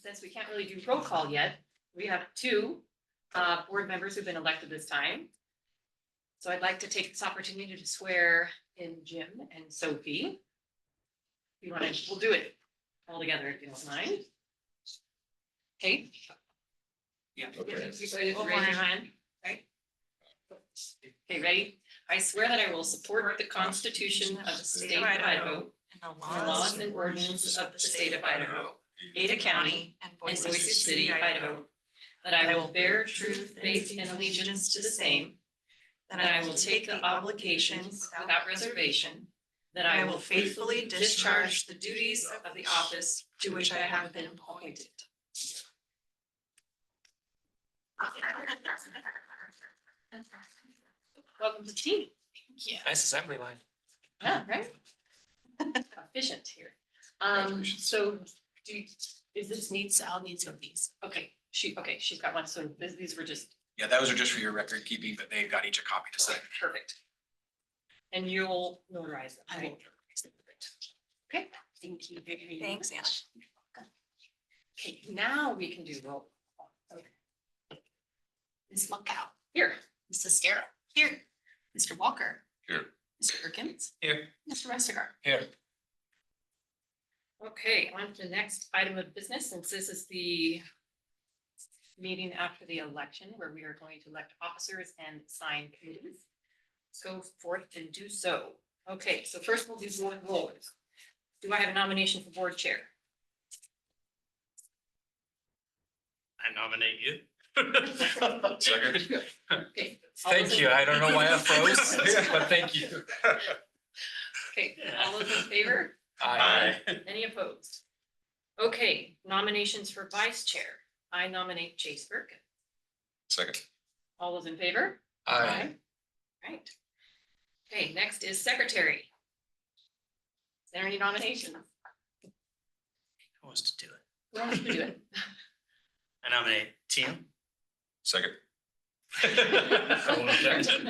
since we can't really do roll call yet, we have two board members who've been elected this time. So I'd like to take this opportunity to swear in Jim and Sophie. If you want to, we'll do it all together if you don't mind. Okay. Yeah. Okay. Raise your hand. Okay. Okay, ready? I swear that I will support the Constitution of the state of Idaho And the and the laws and ordinances of the state of Idaho, Ada County, and and Boise City, Idaho. That I will bear true faith and allegiance to the same. That I will take the obligations without reservation. That I will faithfully discharge the duties of the office to which I have been appointed. Welcome to the team. Yeah. Nice assembly line. Yeah, right? Efficient here. So is this needs, Sal needs of these. okay, she's got one, so these were just Yeah, those are just for your record keeping, but they've got each a copy to sign. perfect. And you'll notarize them, I right? will. Okay, thank you. Thanks, Anna. Okay, now we can do roll. call. Okay. Ms. Monkow, Here, Ms. Sestero, here. Mr. Walker. Here. Mr. Perkins. Here. Mr. Restigar. Here. okay, on to the next item of business, since this is the meeting after the election where we are going to elect officers and assign committees. Let's go forth and do so. Okay, so first we'll do board roles. Do I have a nomination for board chair? I nominate you. Second. Okay. all those Thank in- you. I don't know why I froze, but thank you. Okay, all those in favor? Aye. Any opposed? Okay, nominations for vice chair. I nominate Chase Birkin. Second. All those in favor? Aye. Right. Okay, next is secretary. Is there any nominations? Who wants to do it? Who wants to do it? I nominate Tim. Second. No objection.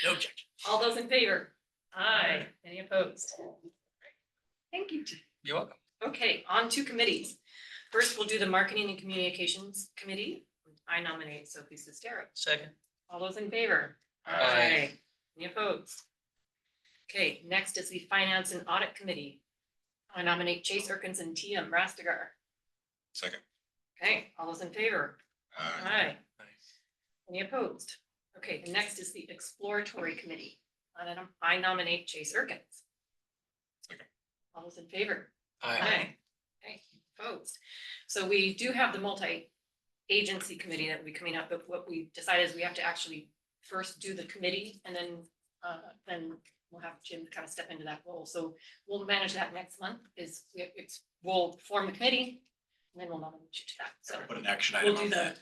No objection. All those in favor? Aye. Any opposed? Thank you. You're welcome. Okay, on to committees. First, we'll do the marketing and communications committee. I nominate Sophie Sestero. Second. All those in favor? Aye. Any opposed? Okay, next is the finance and audit committee. I nominate Chase Erkins and T.M. Rastigar. Second. Okay, all those in favor? Aye. Any opposed? Okay, the next is the exploratory committee. I nominate Chase Erkins. Second. All those in favor? Aye. Okay, opposed. So we do have the multi-agency committee that will be coming up, but what we decided is we have to actually first do the committee and then we'll have Jim kind of step into that role. So we'll manage that next month we'll form the committee and then we'll nominate you to that. So Put an action we'll item do on that.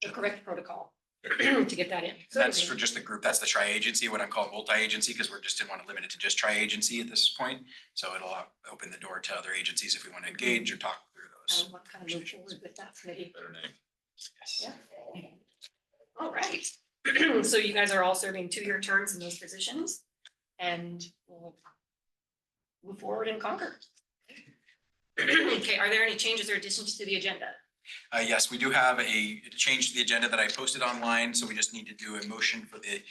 the correct protocol to get that in. So That's for just the group. That's the tri-agency, what I'm calling multi-agency, because didn't want to limit it to just tri-agency at this point. So it'll open the door to other agencies if we want to engage or talk through those. what kind of move forward with that committee? Better name. Yeah. All right. So you guys are all serving 2-year terms in those positions and we'll move forward and conquer. Okay, are there any changes or additions to the agenda? Yes, we do have a change to the agenda that I posted online, so we just need to do a motion for the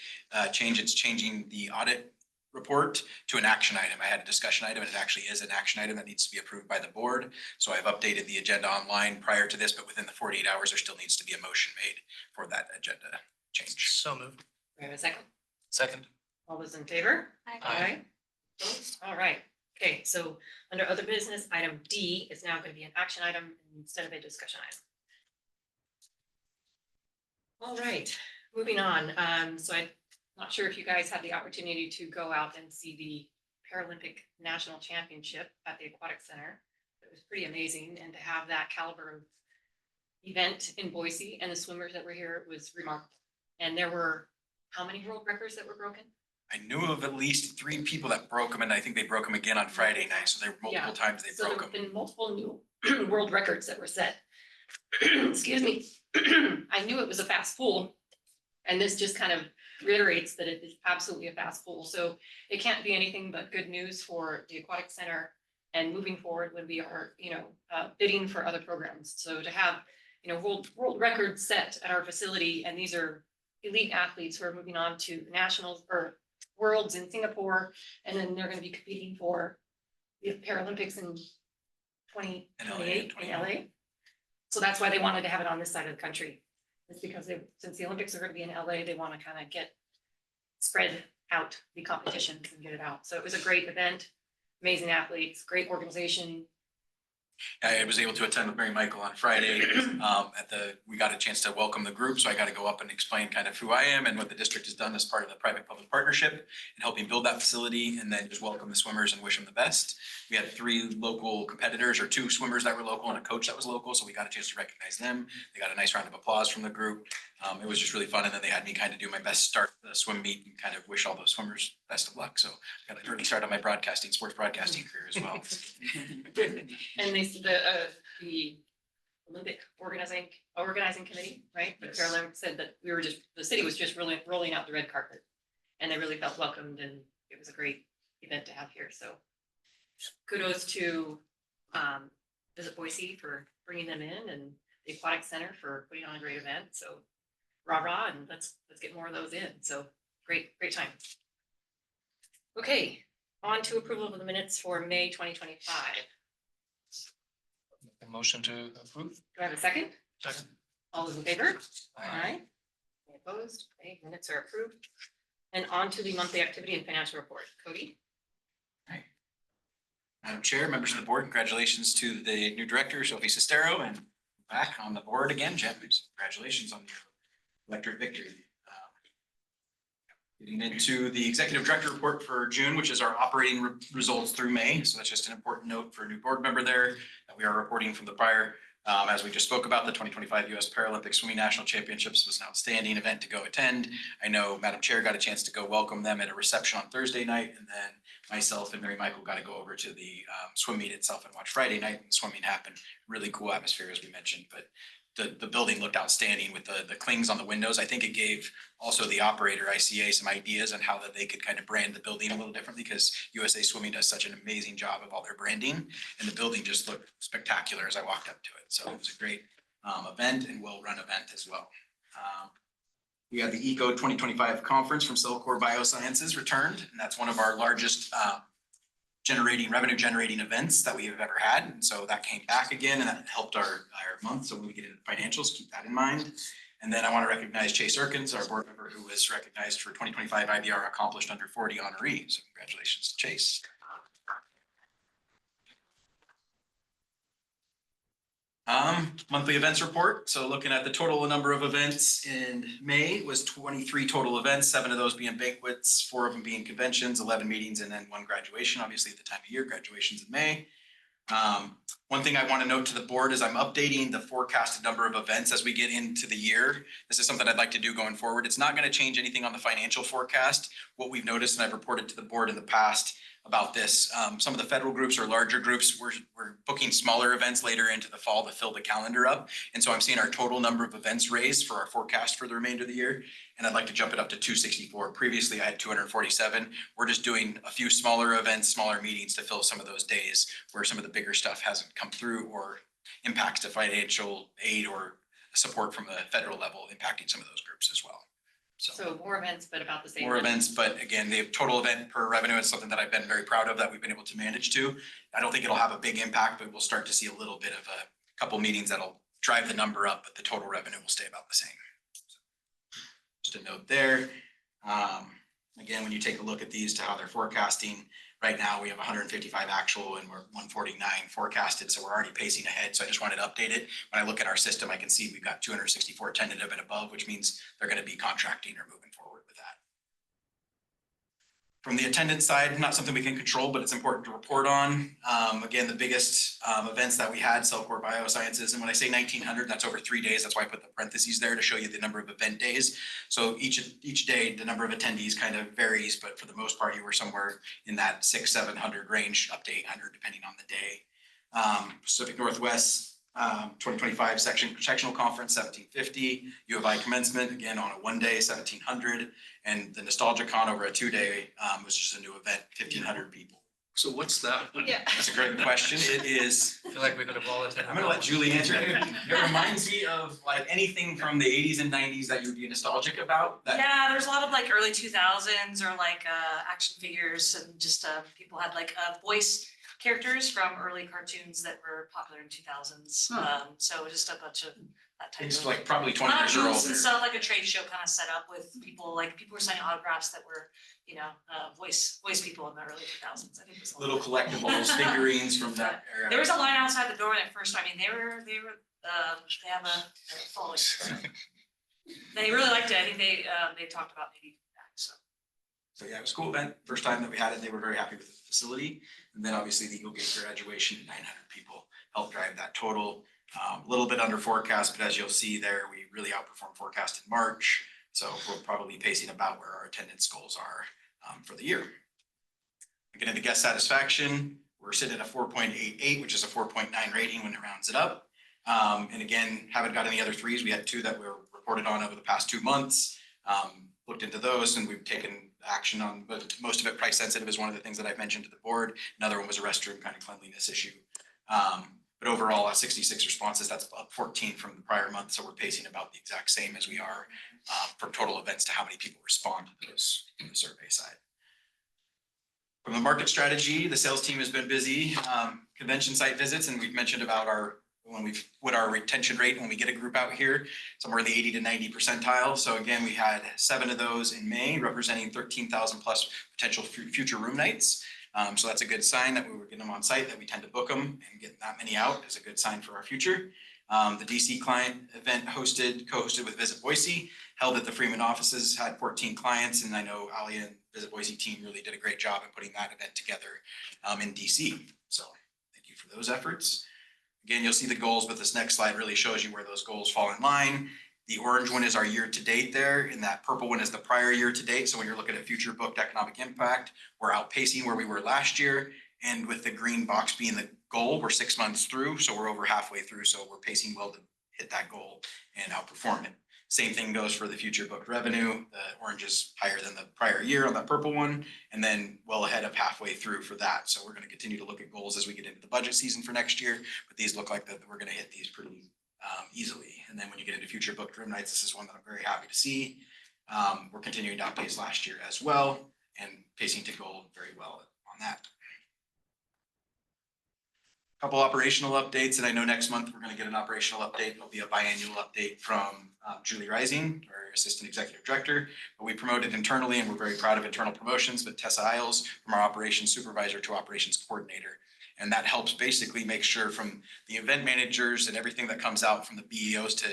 change. It's changing the audit report to an action item. I had a discussion item, and it actually is an action item that needs to be approved by the board. So I've updated the agenda online prior to this, but within the 48 hours, there still needs to be a motion made for that agenda change. So moved. We have a second. Second. All those in favor? Aye. Opposed? All right. Okay, so under other business, item D is now going to be an action item instead of a discussion item. All right, moving on. So I'm not sure if you guys had the opportunity to go out and see the Paralympic National Championship at the Aquatic Center. It was pretty amazing, and to have that caliber of event in Boise and the swimmers that were here was remarkable. And there were how many world records that were broken? I knew of at least 3 people that broke them, and I think they broke them again on Friday night. So there were multiple times they So broke there have them. been multiple new world records that were set. Excuse me. I knew it was a fast pool. And this just kind of reiterates that it is absolutely a fast pool. So it can't be anything but good news for the Aquatic Center And moving forward when we are, bidding for other programs. So to have, world records set at our facility, and these are elite athletes who are moving on to nationals or worlds in Singapore, and then they're gonna be competing for the Paralympics in 2028 in LA. So that's why they wanted to have it on this side of the country. It's because since the Olympics are gonna be in LA, they wanna kind of spread out the competitions and get it out. So it was a great event, amazing athletes, great organization. I was able to attend with Mary Michael on Friday. We got a chance to welcome the group, so I got to go up and explain kind of who I am and what the district has done as part of the private-public partnership and helping build that facility, and then just welcome the swimmers and wish them the best. We had 3 local competitors, or 2 swimmers that were local and a coach that was local, so we got a chance to recognize them. They got a nice round of applause from the group. It was just really fun, and then they had me kind of do my best start the swim meet and kind of wish all those swimmers best of luck. So I got to really start on my sports broadcasting career as well. And the Olympic organizing committee, right? The Yes. Paralympics said that the city was just really rolling out the red carpet. And they really felt welcomed, and it was a great event to have here. So kudos to Visit Boise for bringing them in, and the Aquatic Center for putting on a great event. So rah, and let's get more of those in. So great time. Okay, on to approval of the minutes for May 2025. A motion to approve? Do I have a second? Second. All those in favor? Aye. Any opposed? Okay, minutes are approved. And on to the monthly activity and financial report. Cody? Madam Chair, members of the board, congratulations to the new director, Sophie Sestero, and back on the board again, Jen. Congratulations on your electorate victory. Getting into the executive director report for June, which is our operating results through May. So that's just an important note for a new board member there that we are reporting from the prior. As we just spoke about, the 2025 U.S. Paralympic Swimming National Championships was an outstanding event to go attend. I know Madam Chair got a chance to go welcome them at a reception on Thursday night, and then myself and Mary Michael got to go over to the swim meet itself and watch Friday night. And swimming happened. Really cool atmosphere, as we mentioned, but the building looked outstanding with the clings on the windows. I think it gave also the operator, ICA, some ideas on how that they could kind of brand the building a little differently, because USA Swimming does such an amazing job of all their branding, and the building just looked spectacular as I walked up to it. So it was a great event and well-run event as well. We had the ECO 2025 conference from Cellcore Biosciences returned, and that's one of our largest revenue generating events that we have ever had. And so that came back again, and that helped our month. So when we get into financials, keep that in mind. And then I want to recognize Chase Erkins, our board member, who was recognized for 2025 IBR Accomplished Under 40 honoree. So congratulations to Chase. Monthly events report. So looking at the total number of events in May was 23 total events, 7 of those being banquets, 4 of them being conventions, 11 meetings, and then 1 graduation. Obviously at the time of year, graduations in May. One thing I want to note to the board is I'm updating the forecasted number of events as we get into the year. This is something I'd like to do going forward. It's not going to change anything on the financial forecast. What we've noticed, and I've reported to the board in the past about this, some of the federal groups or larger groups, we're booking smaller events later into the fall to fill the calendar up. And so I'm seeing our total number of events raised for our forecast for the remainder of the year. And I'd like to jump it up to 264. Previously, I had 247. We're just doing a few smaller events, smaller meetings to fill some of those days where some of the bigger stuff hasn't come through or impacts to financial aid or support from the federal level impacting some of those groups as well. So more events, but about the same. More events, but again, the total event per revenue is something that I've been very proud of that we've been able to manage to. I don't think it'll have a big impact, but we'll start to see a little bit of a couple meetings that'll drive the number up, but the total revenue will stay about the same. Just a note there. Again, when you take a look at these to how they're forecasting, right now we have 155 actual and we're 149 forecasted, so we're already pacing ahead. So I just wanted to update it. When I look at our system, I can see we've got 264 tentative and above, which means they're going to be contracting or moving forward with that. From the attendance side, not something we can control, but it's important to report on. Again, the biggest events that we had, Cellcore Biosciences, and when I say 1,900, that's over 3 days. That's why I put the parentheses there to show you the number of event days. So each day, the number of attendees kind of varies, but for the most part, you were somewhere in that 600-700 range, up to 800, depending on the day. Pacific Northwest 2025 sectional conference, 1,750. U of I commencement, again, on a 1 day, 1,700. And the Nostalgia Con over a 2 day was just a new event, 1,500 people. So what's that? Yeah. That's a great question. It is, I feel like we could have all attended. I'm gonna let Julie answer. It reminds me of like anything from the eighties and nineties that you would be nostalgic about. That Yeah, there's a lot of like early 2000s or like action figures and just people had like voice characters from early cartoons that were popular in 2000s. So just a bunch of that type It's of. like probably A 20 lot of years or booths and older. stuff, like a trade show kind of set up with people, like people were signing autographs that were, you know, voice people in the early 2000s. I think it was a Little lot. collectibles, figurines from that era. There was a line outside the door at first. I mean, they have a following. So. They really liked it. I think they talked about maybe back, so. So yeah, it was a cool event. First time that we had it, they were very happy with the facility. And then obviously the Eagle Gate graduation, 900 people helped drive that total. A little bit under forecast, but as you'll see there, we really outperformed forecast in March. So we're probably pacing about where our attendance goals are for the year. Again, into guest satisfaction, we're sitting at a 4.88, which is a 4.9 rating when it rounds it up. And again, haven't got any other threes. We had two that were reported on over the past 2 months. Looked into those and we've taken action on, but most of it price sensitive is one of the things that I've mentioned to the board. Another one was a restroom kind of cleanliness issue. But overall, at 66 responses, that's up 14 from the prior month. So we're pacing about the exact same as we are from total events to how many people respond to those in the survey side. From the market strategy, the sales team has been busy. Convention site visits, and we've mentioned about what our retention rate when we get a group out here, somewhere in the 80 to 90 percentile. So again, we had 7 of those in May, representing 13,000 plus potential future room nights. So that's a good sign that we were getting them on site, that we tend to book them, and getting that many out is a good sign for our future. The DC client event co-hosted with Visit Boise, held at the Freeman offices, had 14 clients, and I know Alia and Visit Boise team really did a great job in putting that event together in DC. So thank you for those efforts. Again, you'll see the goals, but this next slide really shows you where those goals fall in line. The orange one is our year to date there, and that purple one is the prior year to date. So when you're looking at future booked economic impact, we're outpacing where we were last year. And with the green box being the goal, we're 6 months through, so we're over halfway through. So we're pacing well to hit that goal and outperform it. Same thing goes for the future booked revenue. The orange is higher than the prior year on that purple one, and then well ahead of halfway through for that. So we're going to continue to look at goals as we get into the budget season for next year, but these look like that we're going to hit these pretty easily. And then when you get into future booked room nights, this is one that I'm very happy to see. We're continuing to outpace last year as well, and pacing to goal very well on that. Couple operational updates, and I know next month we're going to get an operational update. It'll be a biannual update from Julie Rising, our Assistant Executive Director. But we promoted internally, and we're very proud of internal promotions, but Tessa Isles from our Operations Supervisor to Operations Coordinator. And that helps basically make sure from the event managers and everything that comes out from the BEOs to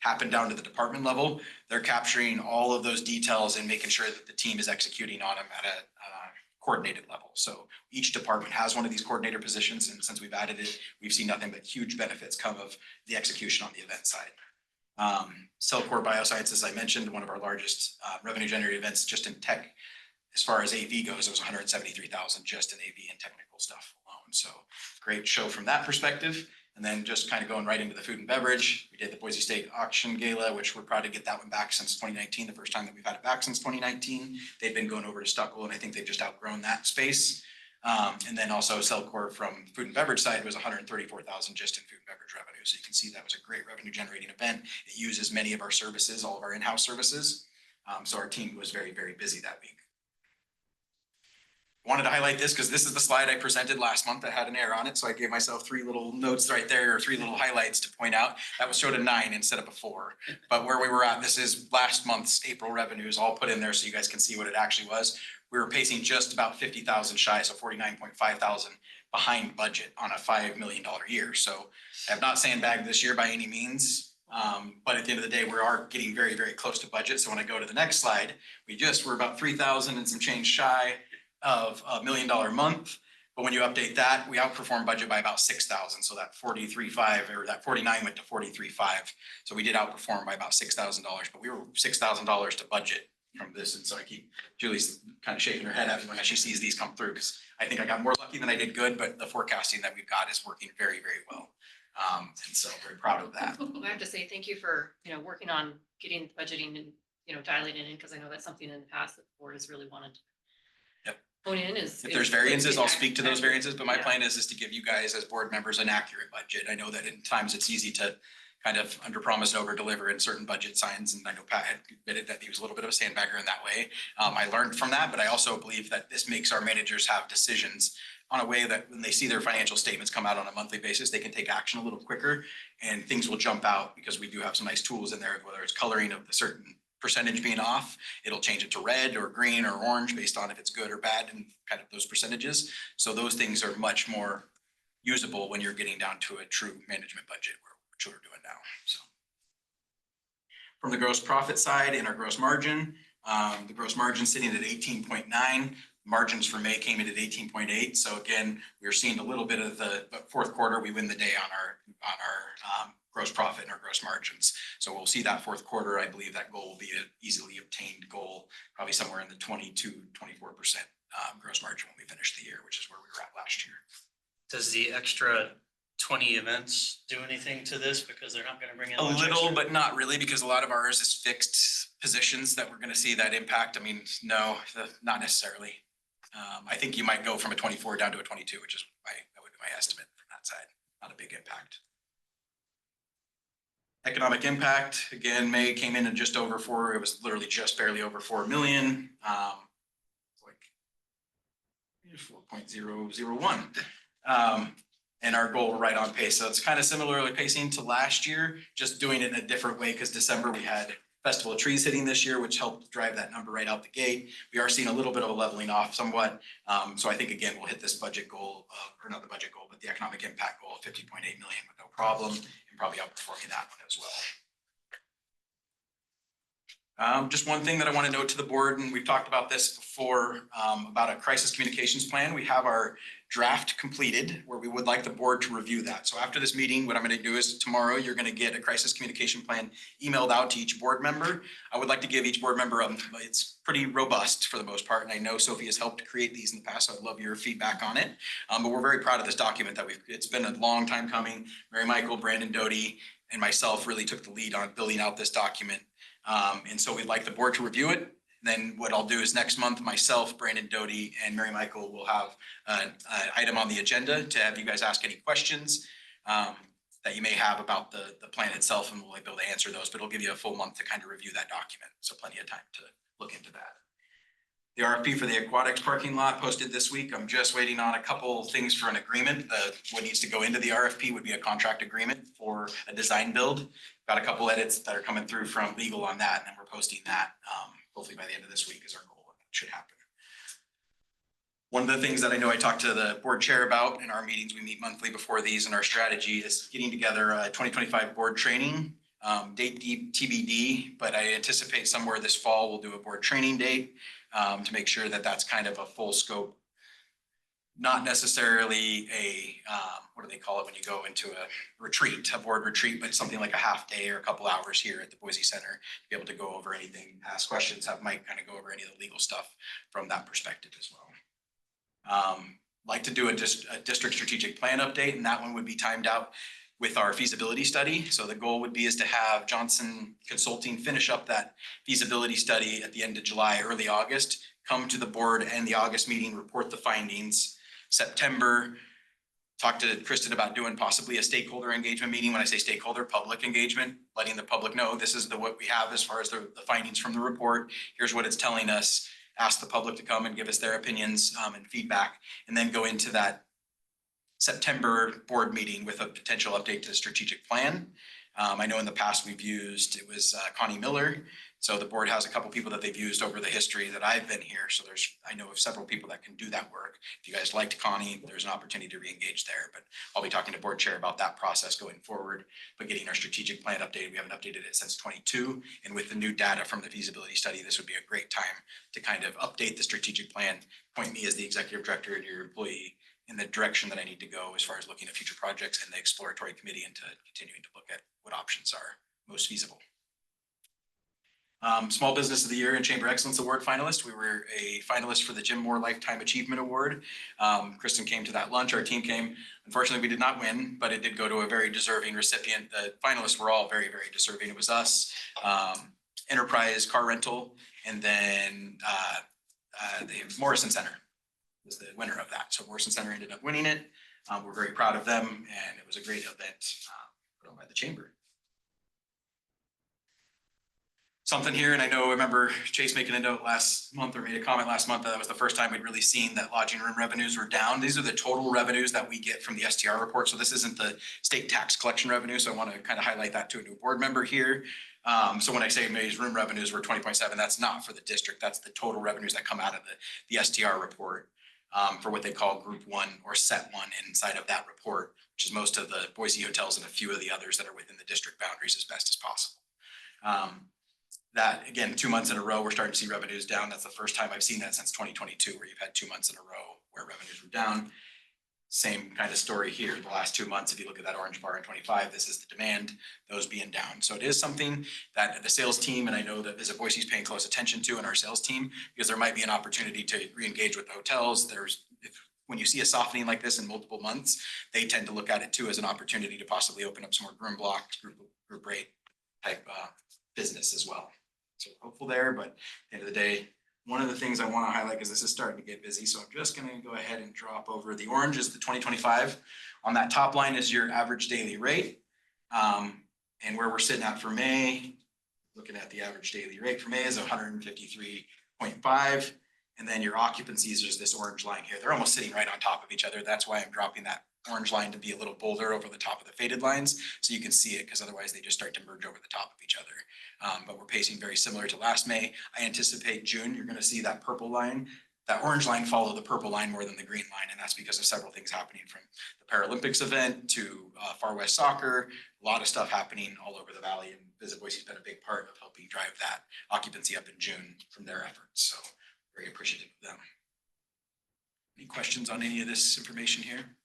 happen down to the department level, they're capturing all of those details and making sure that the team is executing on them at a coordinated level. So each department has one of these coordinator positions, and since we've added it, we've seen nothing but huge benefits come of the execution on the event side. Cellcore Bioscience, as I mentioned, one of our largest revenue generating events just in tech. As far as AV goes, it was 173,000 just in AV and technical stuff alone. So great show from that perspective. And then just kind of going right into the food and beverage, we did the Boise State Auction Gala, which we're proud to get that one back since 2019, the first time that we've had it back since 2019. They've been going over to Stuckwell, and I think they've just outgrown that space. And then also Cellcore from food and beverage side was 134,000 just in food and beverage revenue. So you can see that was a great revenue generating event. It uses many of our services, all of our in-house services. So our team was very, very busy that week. Wanted to highlight this because this is the slide I presented last month that had an error on it. So I gave myself 3 little notes right there, or 3 little highlights to point out. That was showed a 9 instead of a 4. But where we were at, this is last month's April revenues all put in there so you guys can see what it actually was. We were pacing just about 50,000 shy, so 49.5 thousand behind budget on a $5 million year. So I have not sandbagged this year by any means. But at the end of the day, we are getting very, very close to budget. So when I go to the next slide, we're about 3,000 and some change shy of $1 million month. But when you update that, we outperformed budget by about 6,000. So that 43.5 or that 49 went to 43.5. So we did outperform by about $6,000, but we were $6,000 to budget from this. And so Julie's kind of shaking her head at me when she sees these come through, because I think I got more lucky than I did good, but the forecasting that we've got is working very, very well. And so very proud of that. Well, I have to say thank you for, working on getting budgeting and, dialing it in, because I know that's something in the past that the board has really wanted. Yep. hone in is. If there's is variances, I'll accurate. speak to those variances, but my Yeah. plan is to give you guys as board members an accurate budget. I know that in times it's easy to kind of under promise and over deliver in certain budget signs, and I know Pat had admitted that he was a little bit of a sandbagger in that way. I learned from that, but I also believe that this makes our managers have decisions on a way that when they see their financial statements come out on a monthly basis, they can take action a little quicker and things will jump out because we do have some nice tools in there, whether it's coloring of the certain percentage being off, it'll change it to red or green or orange based on if it's good or bad and kind of those percentages. So those things are much more usable when you're getting down to a true management budget, which we're doing now, so. From the gross profit side and our gross margin, the gross margin sitting at 18.9. Margins for May came in at 18.8. So again, we're seeing a little bit of the fourth quarter, we win the day on our gross profit and our gross margins. So we'll see that fourth quarter. I believe that goal will be an easily obtained goal, probably somewhere in the 22-24% gross margin when we finish the year, which is where we were at last year. Does the extra 20 events do anything to this because they're not gonna bring in A much little, extra? but not really, because a lot of ours is fixed positions that we're gonna see that impact. I mean, no, not necessarily. I think you might go from a 24 down to a 22, which is that would be my estimate from that side. Not a big impact. Economic impact, again, May came in at just over 4. It was literally just barely over 4 million. Like 4.001. And our goal, we're right on pace. So it's kind of similarly pacing to last year, just doing it in a different way because December we had Festival of Trees hitting this year, which helped drive that number right out the gate. We are seeing a little bit of a leveling off somewhat. So I think, again, we'll hit this budget goal, or not the budget goal, but the economic impact goal of 50.8 million with no problem, and probably outperforming that one as well. Just one thing that I want to note to the board, and we've talked about this before, about a crisis communications plan. We have our draft completed where we would like the board to review that. So after this meeting, what I'm going to do is tomorrow, you're going to get a crisis communication plan emailed out to each board member. I would like to give each board member, it's pretty robust for the most part. And I know Sophie has helped create these in the past, so I'd love your feedback on it. But we're very proud of this document that it's been a long time coming. Mary Michael, Brandon Doty, and myself really took the lead on building out this document. And so we'd like the board to review it. Then what I'll do is next month, myself, Brandon Doty, and Mary Michael will have an item on the agenda to have you guys ask any questions that you may have about the plan itself, and we'll be able to answer those. But it'll give you a full month to kind of review that document. So plenty of time to look into that. The RFP for the aquatics parking lot posted this week. I'm just waiting on a couple things for an agreement. What needs to go into the RFP would be a contract agreement for a design build. Got a couple edits that are coming through from legal on that, and then we're posting that hopefully by the end of this week is our goal. It should happen. One of the things that I know I talked to the board chair about in our meetings, we meet monthly before these, and our strategy is getting together a 2025 board training. Date TBD, but I anticipate somewhere this fall we'll do a board training date to make sure that that's kind of a full scope. Not necessarily a, what do they call it when you go into a retreat, a board retreat, but something like a half day or a couple hours here at the Boise Center to be able to go over anything, ask questions, have Mike kind of go over any of the legal stuff from that perspective as well. Like to do a district strategic plan update, and that one would be timed out with our feasibility study. So the goal would be is to have Johnson Consulting finish up that feasibility study at the end of July, early August, come to the board and the August meeting, report the findings. September, talk to Kristen about doing possibly a stakeholder engagement meeting. When I say stakeholder, public engagement, letting the public know this is what we have as far as the findings from the report. Here's what it's telling us. Ask the public to come and give us their opinions and feedback, and then go into that September board meeting with a potential update to the strategic plan. I know in the past we've used, it was Connie Miller. So the board has a couple people that they've used over the history that I've been here. So I know of several people that can do that work. If you guys liked Connie, there's an opportunity to re-engage there, but I'll be talking to board chair about that process going forward. But getting our strategic plan updated, we haven't updated it since 22. And with the new data from the feasibility study, this would be a great time to kind of update the strategic plan, point me as the executive director and your employee in the direction that I need to go as far as looking at future projects and the exploratory committee into continuing to look at what options are most feasible. Small Business of the Year and Chamber Excellence Award finalist. We were a finalist for the Jim Moore Lifetime Achievement Award. Kristen came to that lunch, our team came. Unfortunately, we did not win, but it did go to a very deserving recipient. The finalists were all very, very deserving. It was us, Enterprise Car Rental, and then the Morrison Center. was the winner of that. So Morrison Center ended up winning it. We're very proud of them, and it was a great event put on by the chamber. Something here, and I remember Chase making a note last month or made a comment last month that was the first time we'd really seen that lodging room revenues were down. These are the total revenues that we get from the STR report. So this isn't the state tax collection revenue. So I want to kind of highlight that to a new board member here. So when I say May's room revenues were 20.7, that's not for the district. That's the total revenues that come out of the STR report for what they call group one or set one inside of that report, which is most of the Boise hotels and a few of the others that are within the district boundaries as best as possible. That again, 2 months in a row, we're starting to see revenues down. That's the first time I've seen that since 2022, where you've had 2 months in a row where revenues were down. Same kind of story here. The last 2 months, if you look at that orange bar in 25, this is the demand, those being down. So it is something that the sales team, and I know that Visit Boise is paying close attention to, and our sales team, because there might be an opportunity to re-engage with the hotels. When you see a softening like this in multiple months, they tend to look at it too as an opportunity to possibly open up some more room blocks, group rate type business as well. So we're hopeful there, but at the end of the day, one of the things I want to highlight is this is starting to get busy. So I'm just going to go ahead and drop over. The orange is the 2025. On that top line is your average daily rate. And where we're sitting at for May, looking at the average daily rate for May is 153.5. And then your occupancies is this orange line here. They're almost sitting right on top of each other. That's why I'm dropping that orange line to be a little bolder over the top of the faded lines, so you can see it, because otherwise they just start to merge over the top of each other. But we're pacing very similar to last May. I anticipate June, you're going to see that purple line, that orange line follow the purple line more than the green line. And that's because of several things happening, from the Paralympics event to Far West Soccer, a lot of stuff happening all over the valley. And Visit Boise has been a big part of helping drive that occupancy up in June from their efforts. So very appreciative of them. Any questions on any of this information here?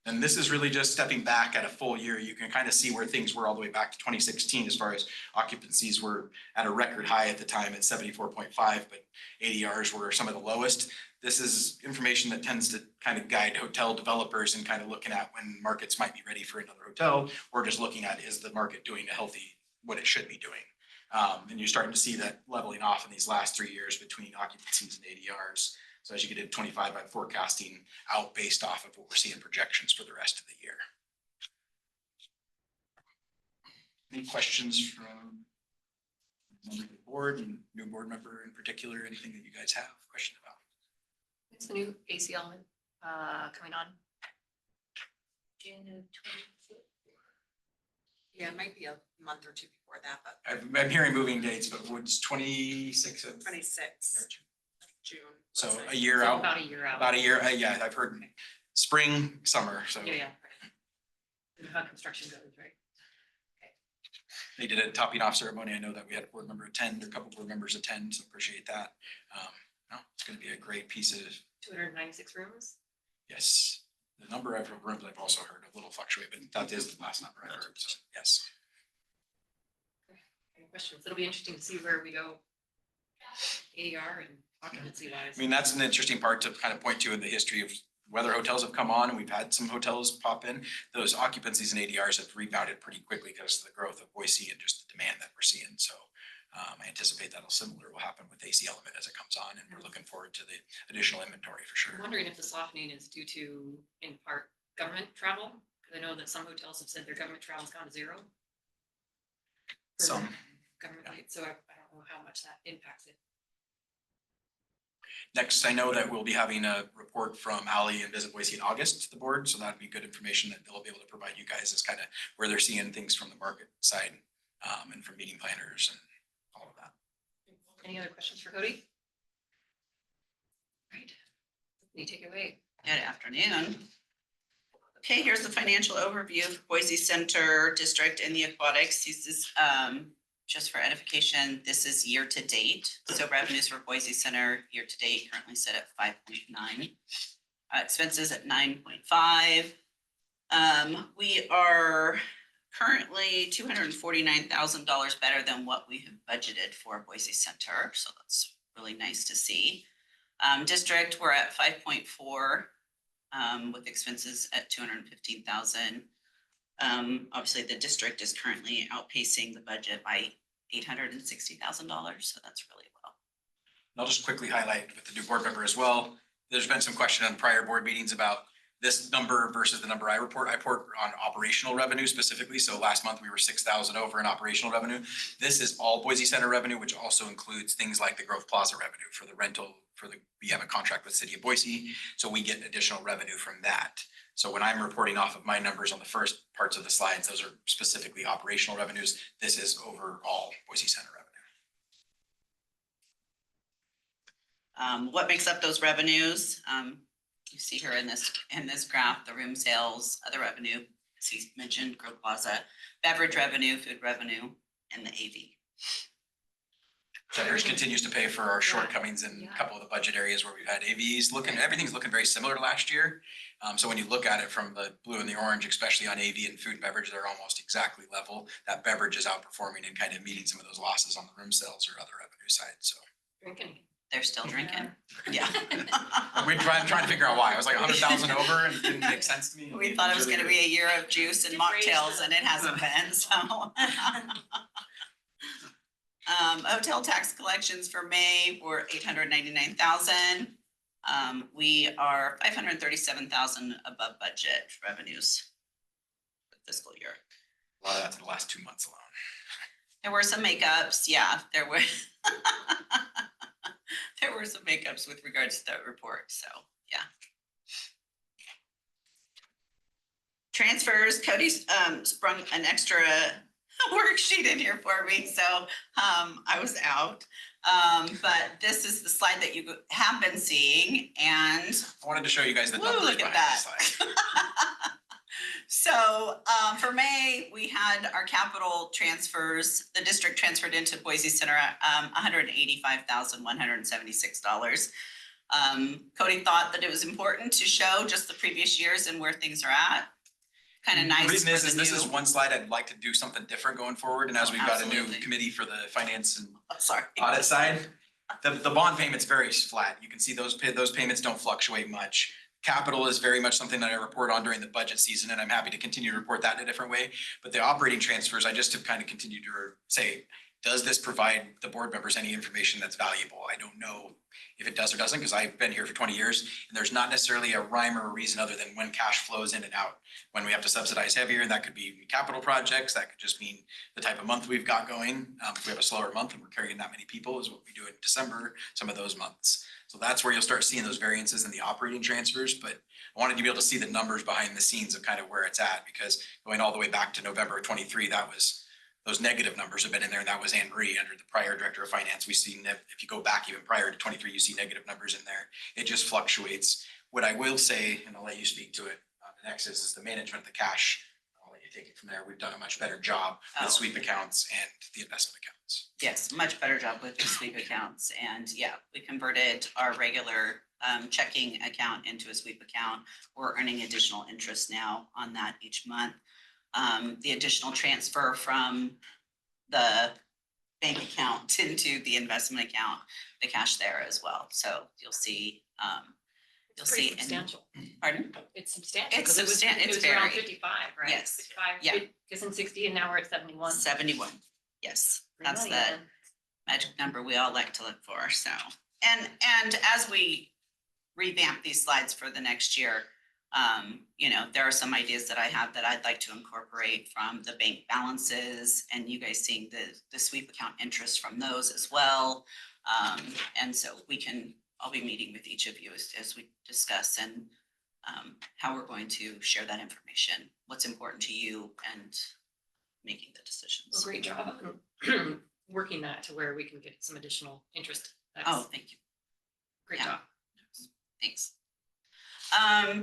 And this is really just stepping back at a full year. You can kind of see where things were all the way back to 2016 as far as occupancies were at a record high at the time at 74.5, but ADRs were some of the lowest. This is information that tends to kind of guide hotel developers in kind of looking at when markets might be ready for another hotel, or just looking at, is the market doing a healthy, what it should be doing. And you're starting to see that leveling off in these last 3 years between occupancies and ADRs. So as you get into 25, I'm forecasting out based off of what we're seeing projections for the rest of the year. Any questions from the board and new board member in particular? Anything that you guys have a question about? When's the new AC element coming on? June of 24. Yeah, it might be a month or two before that, but I'm hearing moving dates, but what's 26 of 26 June. So let's a say. year So out, about a year out. about a year. Yeah, I've heard spring, summer. So Yeah. You know how construction goes, right? they did a topping off ceremony. I know that we had a board member attend, or a couple board members attend, so appreciate that. No, it's going to be a great piece of, 296 rooms. yes. The number of rooms I've also heard a little fluctuate, but that is the last number I heard. So yes. Any questions? It'll be interesting to see where we go ADR and occupancy wise. I mean, that's an interesting part to kind of point to in the history of whether hotels have come on, and we've had some hotels pop in. Those occupancies and ADRs have rebounded pretty quickly because of the growth of Boise and just the demand that we're seeing. So I anticipate that'll similar will happen with AC Element as it comes on, and we're looking forward to the additional inventory for sure. I'm wondering if the softening is due to, in part, government travel, because I know that some hotels have said their government travel's gone to zero. for Some. Government rates, so I don't know how much that impacts it. Next, I know that we'll be having a report from Ali and Visit Boise in August to the board, so that'd be good information that they'll be able to provide you guys as kind of where they're seeing things from the market side, and from meeting planners and all of that. Any other questions for Cody? Right. You take it away. Good afternoon. Okay, here's the financial overview for Boise Center District and the Aquatics. This is just for edification, this is year to date. So revenues for Boise Center year to date currently sit at 5.9. Expenses at 9.5. We are currently $249,000 better than what we have budgeted for Boise Center. So that's really nice to see. District, we're at 5.4. With expenses at 215,000. Obviously, the district is currently outpacing the budget by $860,000, so that's really well. I'll just quickly highlight with the new board member as well. There's been some question on prior board meetings about this number versus the number I report. I report on operational revenue specifically. So last month we were 6,000 over in operational revenue. This is all Boise Center revenue, which also includes things like the Grove Plaza revenue for the rental, we have a contract with City of Boise, so we get additional revenue from that. So when I'm reporting off of my numbers on the first parts of the slides, those are specifically operational revenues. This is overall Boise Center revenue. What makes up those revenues? You see here in this graph, the room sales, other revenue, as he mentioned, Grove Plaza, beverage revenue, food revenue, and the AV. Centers continues to pay for our shortcomings in a couple of the budget areas where we've had AVs everything's looking very similar to last year. So when you look at it from the blue and the orange, especially on AV and food and beverage, they're almost exactly level. That beverage is outperforming and kind of meeting some of those losses on the room sales or other revenue side, so. Drinking. They're still drinking. Yeah. We're trying to figure out why. I was like 100,000 over and it didn't make sense to me. We thought it was gonna be a year of juice and mocktails and it hasn't been, so. Hotel tax collections for May were 899,000. We are 537,000 above budget revenues for the fiscal year. A lot of that's in the last 2 months alone. There were some makeups, yeah, there were. There were some makeups with regards to that report, so, yeah. Transfers, Cody's sprung an extra worksheet in here for me, so I was out. But this is the slide that you have been seeing, and I wanted to show you guys the Woo, numbers look at behind that. this slide. so for May, we had our capital transfers, the district transferred into Boise Center $185,176. Cody thought that it was important to show just the previous years and where things are at. Kind of nice. The reason for is the this is new- one slide I'd like to do something different going forward, and as we've got a new Absolutely. committee for the finance and Oh, sorry. audit side, the bond payment's very flat. You can see those payments don't fluctuate much. Capital is very much something that I report on during the budget season, and I'm happy to continue to report that in a different way. But the operating transfers, I just have kind of continued to say, does this provide the board members any information that's valuable? I don't know if it does or doesn't, because I've been here for 20 years, and there's not necessarily a rhyme or a reason other than when cash flows in and out. When we have to subsidize heavier, and that could be capital projects, that could just mean the type of month we've got going. If we have a slower month and we're carrying that many people is what we do in December, some of those months. So that's where you'll start seeing those variances in the operating transfers, but I wanted you to be able to see the numbers behind the scenes of kind of where it's at, because going all the way back to November of 23, that was, those negative numbers have been in there, and that was Anne Marie under the prior director of finance. We see, if you go back even prior to 23, you see negative numbers in there. It just fluctuates. What I will say, and I'll let you speak to it, the next is the management of the cash. I'll let you take it from there. We've done a much better job with sweep accounts and the investment accounts. Yes, much better job with the sweep accounts, and yeah, we converted our regular checking account into a sweep account. We're earning additional interest now on that each month. The additional transfer from the bank account into the investment account, the cash there as well. So you'll see, Pretty substantial. Pardon? It's substantial. It's 'cause it was- substan- It it's was around very- 55, right? Yes. 55, Yeah. Because in 60 and now we're at 71. 71. Yes, that's Money, the man. magic number we all like to look for, so. And as we revamp these slides for the next year, there are some ideas that I have that I'd like to incorporate from the bank balances, and you guys seeing the sweep account interest from those as well. And so I'll be meeting with each of you as we discuss and how we're going to share that information, what's important to you, and making the decisions. Well, great job on working that to where we can get some additional interest. Oh, thank you. Great yeah. job. Thanks.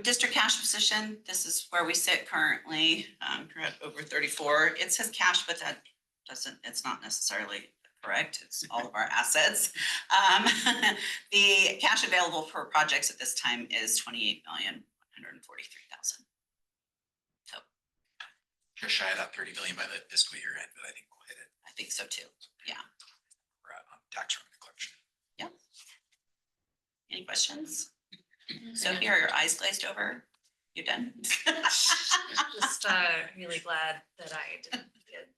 District cash position, this is where we sit currently, we're at over 34. It says cash, but that it's not necessarily correct. It's all of our assets. The cash available for projects at this time is 28,143,000. So Just shy of that 30 million by the fiscal year end, but I think we'll hit it. I think so too. Yeah. We're at on tax revenue collection. Any questions? Sophie, are your eyes glazed over? You done? Just really glad that I didn't get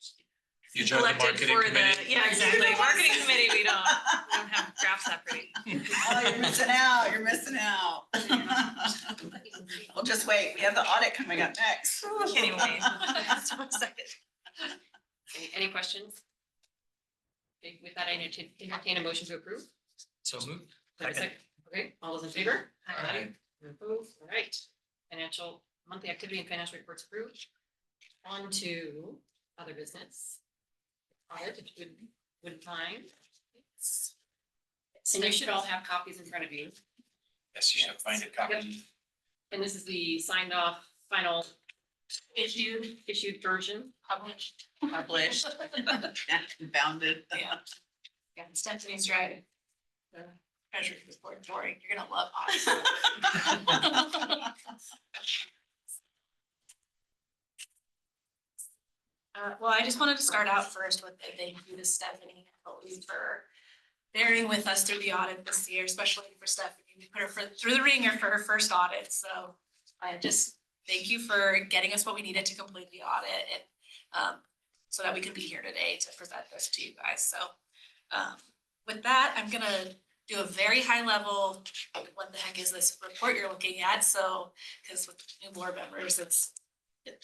You joined the elected marketing for the, committee? yeah, exactly, marketing committee, we don't have graphs that pretty. Oh, you're missing out, you're missing out. Well, just wait, we have the audit coming up next. Can't even wait. Just 1 second. Any questions? Okay, with that, I entertain a motion to approve. So moved. Do I have a Second. Okay, all those in favor? Aye. Opposed? All right. Financial, monthly activity and financial reports approved. On to other business. Audit, if you would mind. And you should all have copies in front of you. Yes, you should find a copy. And this is the signed off final issued version. Published. Published. Bounded. Yeah. Yeah, Stephanie's right. The treasury report boring, you're gonna love audit. Well, I just wanted to start out first with a thank you to Stephanie and Chloe for bearing with us through the audit this year, especially for Stephanie. We put her through the ringer for her first audit, so I just thank you for getting us what we needed to complete the audit and so that we could be here today to present this to you guys. So with that, I'm gonna do a very high level, what the heck is this report you're looking at? So, because with new board members, it's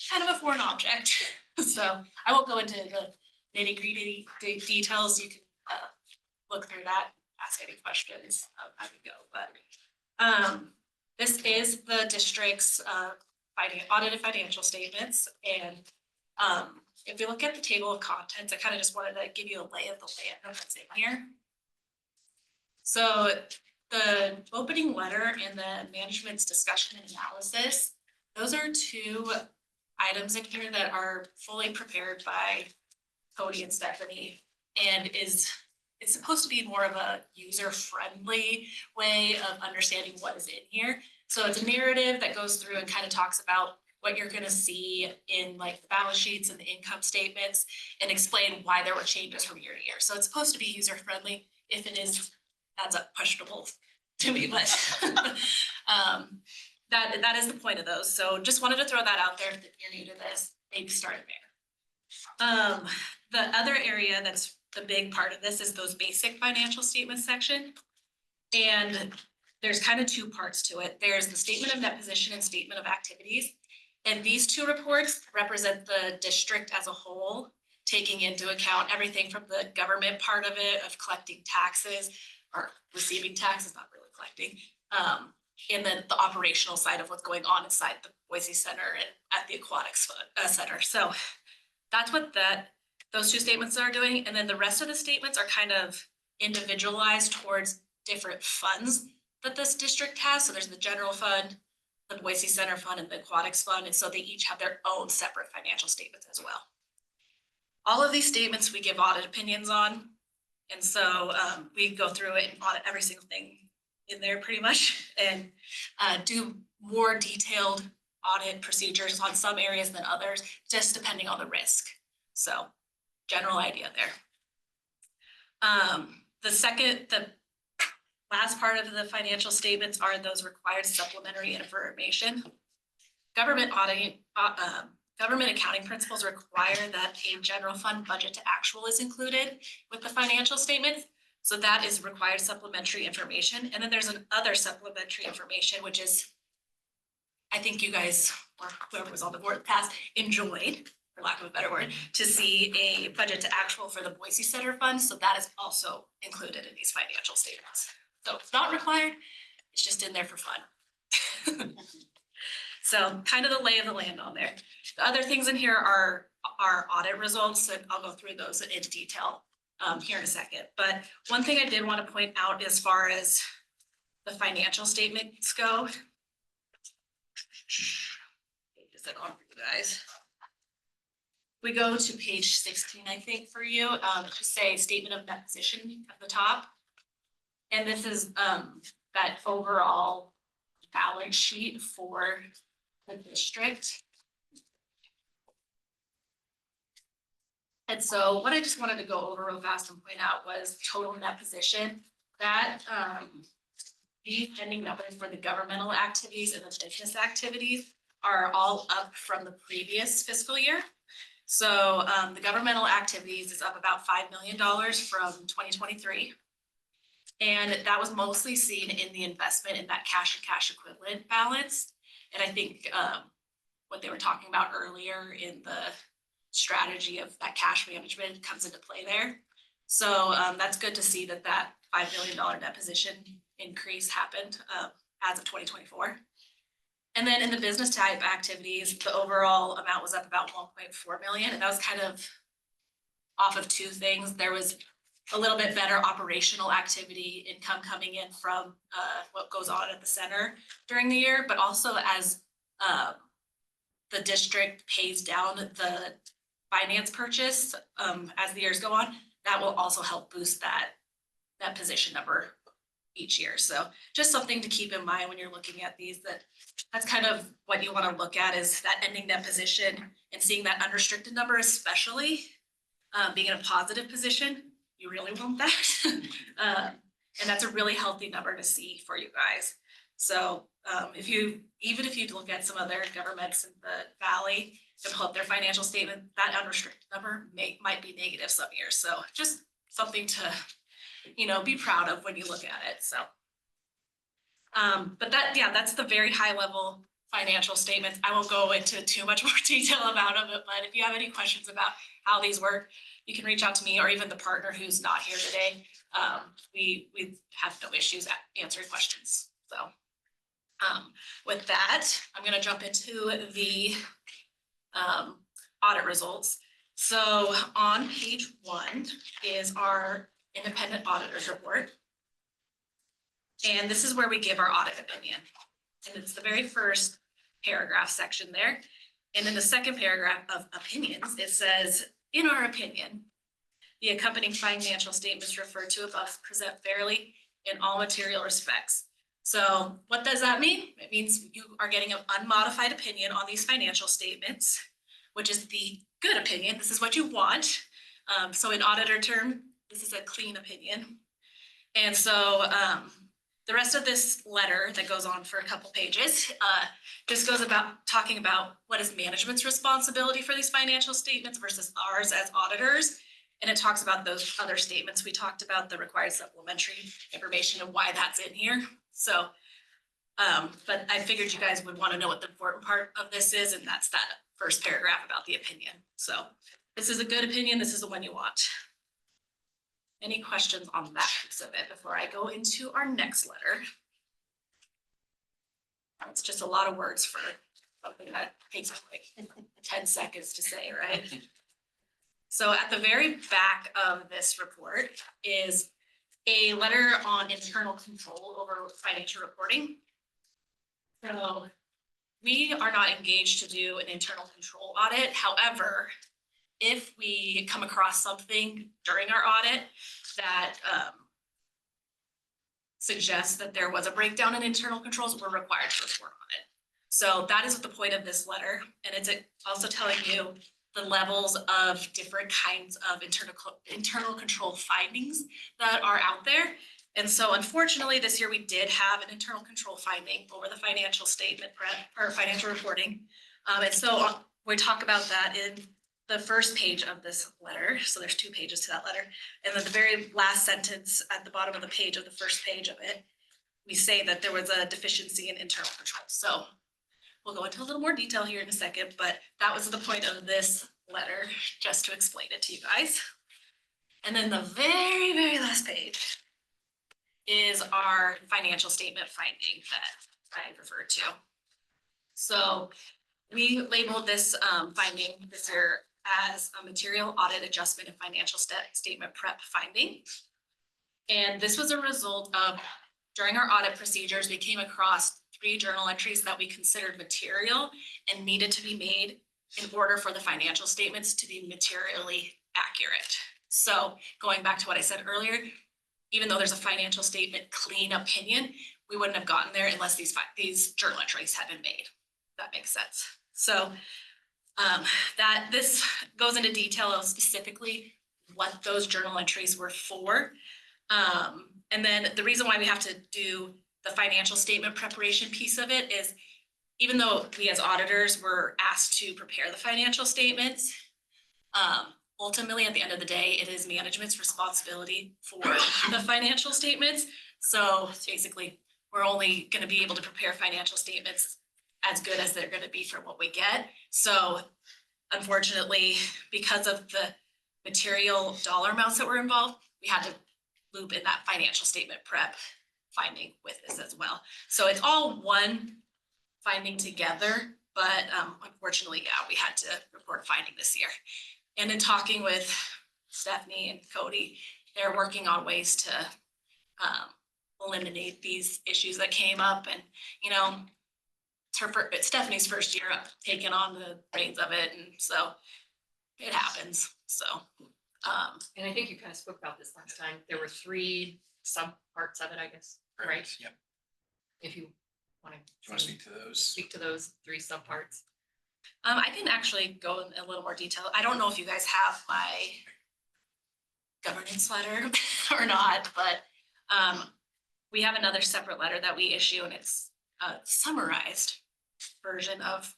kind of a foreign object. So I won't go into the nitty gritty details. You can look through that, ask any questions as we go. But this is the district's audited financial statements. And if you look at the table of contents, I kind of just wanted to give you a lay of the land of what's in here. So the opening letter and the management's discussion and analysis, those are two items in here that are fully prepared by Cody and Stephanie and it's supposed to be more of a user-friendly way of understanding what is in here. So it's a narrative that goes through and kind of talks about what you're gonna see in like the balance sheets and the income statements and explain why there were changes from year to year. So it's supposed to be user-friendly. If it is, that's questionable to me, but that is the point of those. So just wanted to throw that out there. If you're new to this, maybe start there. The other area that's the big part of this is those basic financial statements section. And there's kind of two parts to it. There's the statement of net position and statement of activities. And these two reports represent the district as a whole, taking into account everything from the government part of it, of collecting taxes or receiving taxes, not really collecting. And then the operational side of what's going on inside the Boise Center and at the aquatics center. So that's what those two statements are doing. And then the rest of the statements are kind of individualized towards different funds that this district has. So there's the general fund, the Boise Center fund, and the aquatics fund. And so they each have their own separate financial statements as well. All of these statements we give audit opinions on. And so we go through it and audit every single thing in there pretty much and do more detailed audit procedures on some areas than others, just depending on the risk. So general idea there. The last part of the financial statements are those required supplementary information. Government accounting principles require that a general fund budget to actual is included with the financial statements. So that is required supplementary information. And then there's another supplementary information, which is, I think you guys, or whoever was on the board past, enjoyed, for lack of a better word, to see a budget to actual for the Boise Center Fund. So that is also included in these financial statements. So it's not required, it's just in there for fun. So kind of the lay of the land on there. The other things in here are our audit results, and I'll go through those in detail here in a second. But one thing I did want to point out as far as the financial statements go. Is that on for you guys? We go to page 16, I think, for you, to say statement of net position at the top. And this is that overall balance sheet for the district. And so what I just wanted to go over real fast and point out was total net position. That these pending numbers for the governmental activities and the business activities are all up from the previous fiscal year. So the governmental activities is up about $5 million from 2023. And that was mostly seen in the investment in that cash and cash equivalent balance. And I think what they were talking about earlier in the strategy of that cash management comes into play there. So that's good to see that that $5 million net position increase happened as of 2024. And then in the business type activities, the overall amount was up about 1.4 million. And that was kind of off of two things. There was a little bit better operational activity income coming in from what goes on at the center during the year, but also as the district pays down the finance purchase as the years go on, that will also help boost that position number each year. So just something to keep in mind when you're looking at these, that's kind of what you want to look at is that ending net position and seeing that unrestricted number, especially being in a positive position. You really want that. And that's a really healthy number to see for you guys. So even if you look at some other governments in the valley and pull up their financial statement, that unrestricted number might be negative some years. So just something to, be proud of when you look at it. So, but that's the very high level financial statements. I won't go into too much more detail about them, but if you have any questions about how these work, you can reach out to me or even the partner who's not here today. We have no issues answering questions. So with that, I'm going to jump into the audit results. So on page 1 is our independent auditor's report. And this is where we give our audit opinion. And it's the very first paragraph section there. And in the second paragraph of opinions, it says, in our opinion, the accompanying financial statements referred to above present fairly in all material respects. So what does that mean? It means you are getting an unmodified opinion on these financial statements, which is the good opinion. This is what you want. So in auditor term, this is a clean opinion. And so the rest of this letter that goes on for a couple pages just goes about talking about what is management's responsibility for these financial statements versus ours as auditors. And it talks about those other statements. We talked about the required supplementary information and why that's in here. So, but I figured you guys would want to know what the important part of this is, and that's that first paragraph about the opinion. So this is a good opinion. This is the one you want. Any questions on that piece of it before I go into our next letter? It's just a lot of words for something that takes like 10 seconds to say, right? So at the very back of this report is a letter on internal control over financial reporting. So we are not engaged to do an internal control audit. However, if we come across something during our audit that suggests that there was a breakdown in internal controls, we're required to report on it. So that is the point of this letter. And it's also telling you the levels of different kinds of internal control findings that are out there. And so unfortunately, this year we did have an internal control finding over the financial statement or financial reporting. And so we talk about that in the first page of this letter. So there's 2 pages to that letter. And then the very last sentence at the bottom of the page of the first page of it, we say that there was a deficiency in internal control. So we'll go into a little more detail here in a second, but that was the point of this letter, just to explain it to you guys. And then the very, very last page is our financial statement finding that I referred to. So we labeled this finding this year as a material audit adjustment and financial statement prep finding. And this was a result of, during our audit procedures, we came across 3 journal entries that we considered material and needed to be made in order for the financial statements to be materially accurate. So going back to what I said earlier, even though there's a financial statement clean opinion, we wouldn't have gotten there unless these journal entries had been made. If that makes sense. So that this goes into detail of specifically what those journal entries were for. And then the reason why we have to do the financial statement preparation piece of it is, even though we as auditors were asked to prepare the financial statements, Ultimately, at the end of the day, it is management's responsibility for the financial statements. So basically, we're only gonna be able to prepare financial statements as good as they're gonna be for what we get. So unfortunately, because of the material dollar amounts that were involved, we had to loop in that financial statement prep finding with this as well. So it's all one finding together, but unfortunately, yeah, we had to report a finding this year. And in talking with Stephanie and Cody, they're working on ways to eliminate these issues that came up. And, you know, it's Stephanie's first year up taking on the reins of it, and so it happens, so. And I think you kind of spoke about this last time. There were 3 sub-parts of it, I guess, right? Yep. If you want Do you want to speak to those? speak to those 3 sub-parts. I can actually go in a little more detail. I don't know if you guys have my governance letter or not, but we have another separate letter that we issue, and it's a summarized version of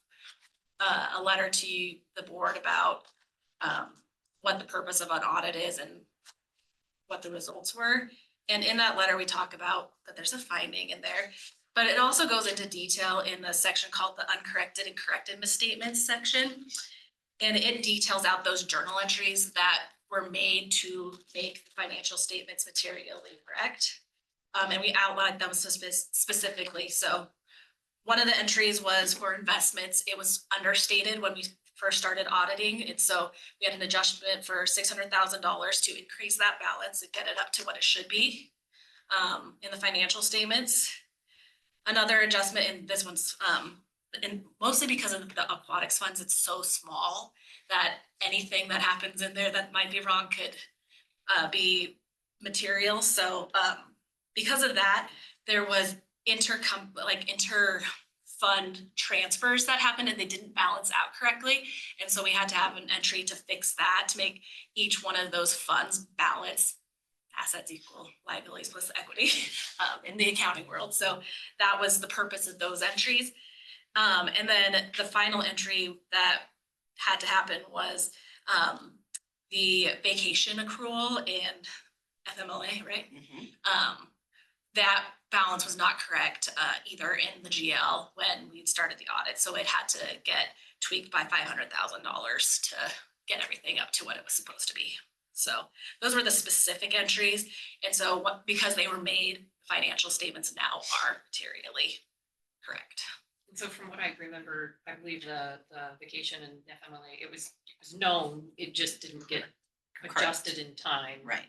a letter to the board about what the purpose of an audit is and what the results were. And in that letter, we talk about that there's a finding in there, but it also goes into detail in the section called the uncorrected and corrected misstatements section. And it details out those journal entries that were made to make the financial statements materially correct. And we outlined them specifically. So one of the entries was for investments. It was understated when we first started auditing. And so we had an adjustment for $600,000 to increase that balance and get it up to what it should be in the financial statements. Another adjustment, and this one's and mostly because of the aquatics funds, it's so small that anything that happens in there that might be wrong could be material. So because of that, there was inter-fund transfers that happened and they didn't balance out correctly. And so we had to have an entry to fix that, to make each one of those funds balance assets equal liabilities plus equity in the accounting world. So that was the purpose of those entries. And then the final entry that had to happen was the vacation accrual and FMLA, right? That balance was not correct either in the GL when we started the audit. So it had to get tweaked by $500,000 to get everything up to what it was supposed to be. So those were the specific entries. And so because they were made, financial statements now are materially correct. And so from what I remember, I believe the vacation and FMLA, it was known, it just didn't get adjusted in time. Right,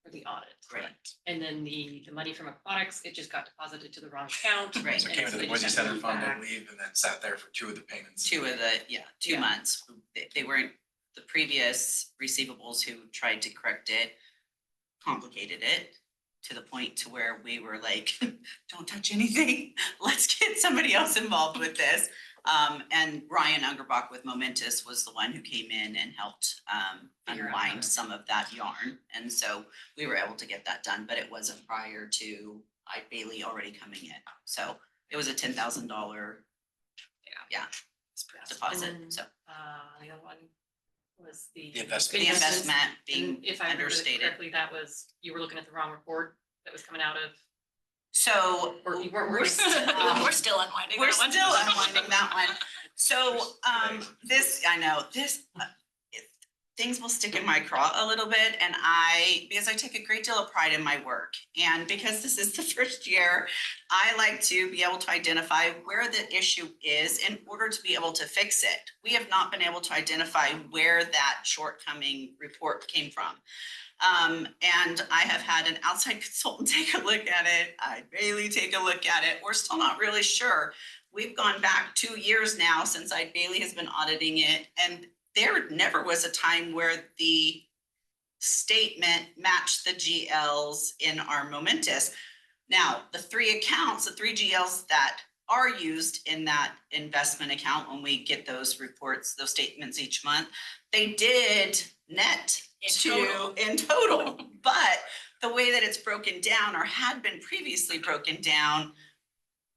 For the audit. right, And then the money from aquatics, it just got deposited to the wrong account. right. So it And came into they the just Boise had to Center move Fund, I back. believe, and then sat there for 2 of the payments. 2 of the, 2 Yeah. months. They weren't, the previous receivables who tried to correct it complicated it to the point to where we were like, don't touch anything. Let's get somebody else involved with this. And Ryan Ungerbach with Momentous was the one who came in and helped Figure out how unwind to- some of that yarn. And so we were able to get that done, but it wasn't prior to Bailey already coming in. So it was a $10,000 deposit, And then, so. the other one was the. The investment. The investments. investment being And if I remember understated. correctly, that was, you were looking at the wrong report that was coming out of, So or you weren't. we're We're still unwinding We're that one. still unwinding that one. So, things will stick in my craw a little bit, and because I take a great deal of pride in my work. And because this is the first year, I like to be able to identify where the issue is in order to be able to fix it. We have not been able to identify where that shortcoming report came from. And I have had an outside consultant take a look at it. Bailey take a look at it. We're still not really sure. We've gone back 2 years now since Bailey has been auditing it, and there never was a time where the statement matched the GLs in our Momentous. Now, the 3 accounts, the 3 GLs that are used in that investment account when we get those reports, those statements each month, they did net in total. But the way that it's broken down or had been previously broken down,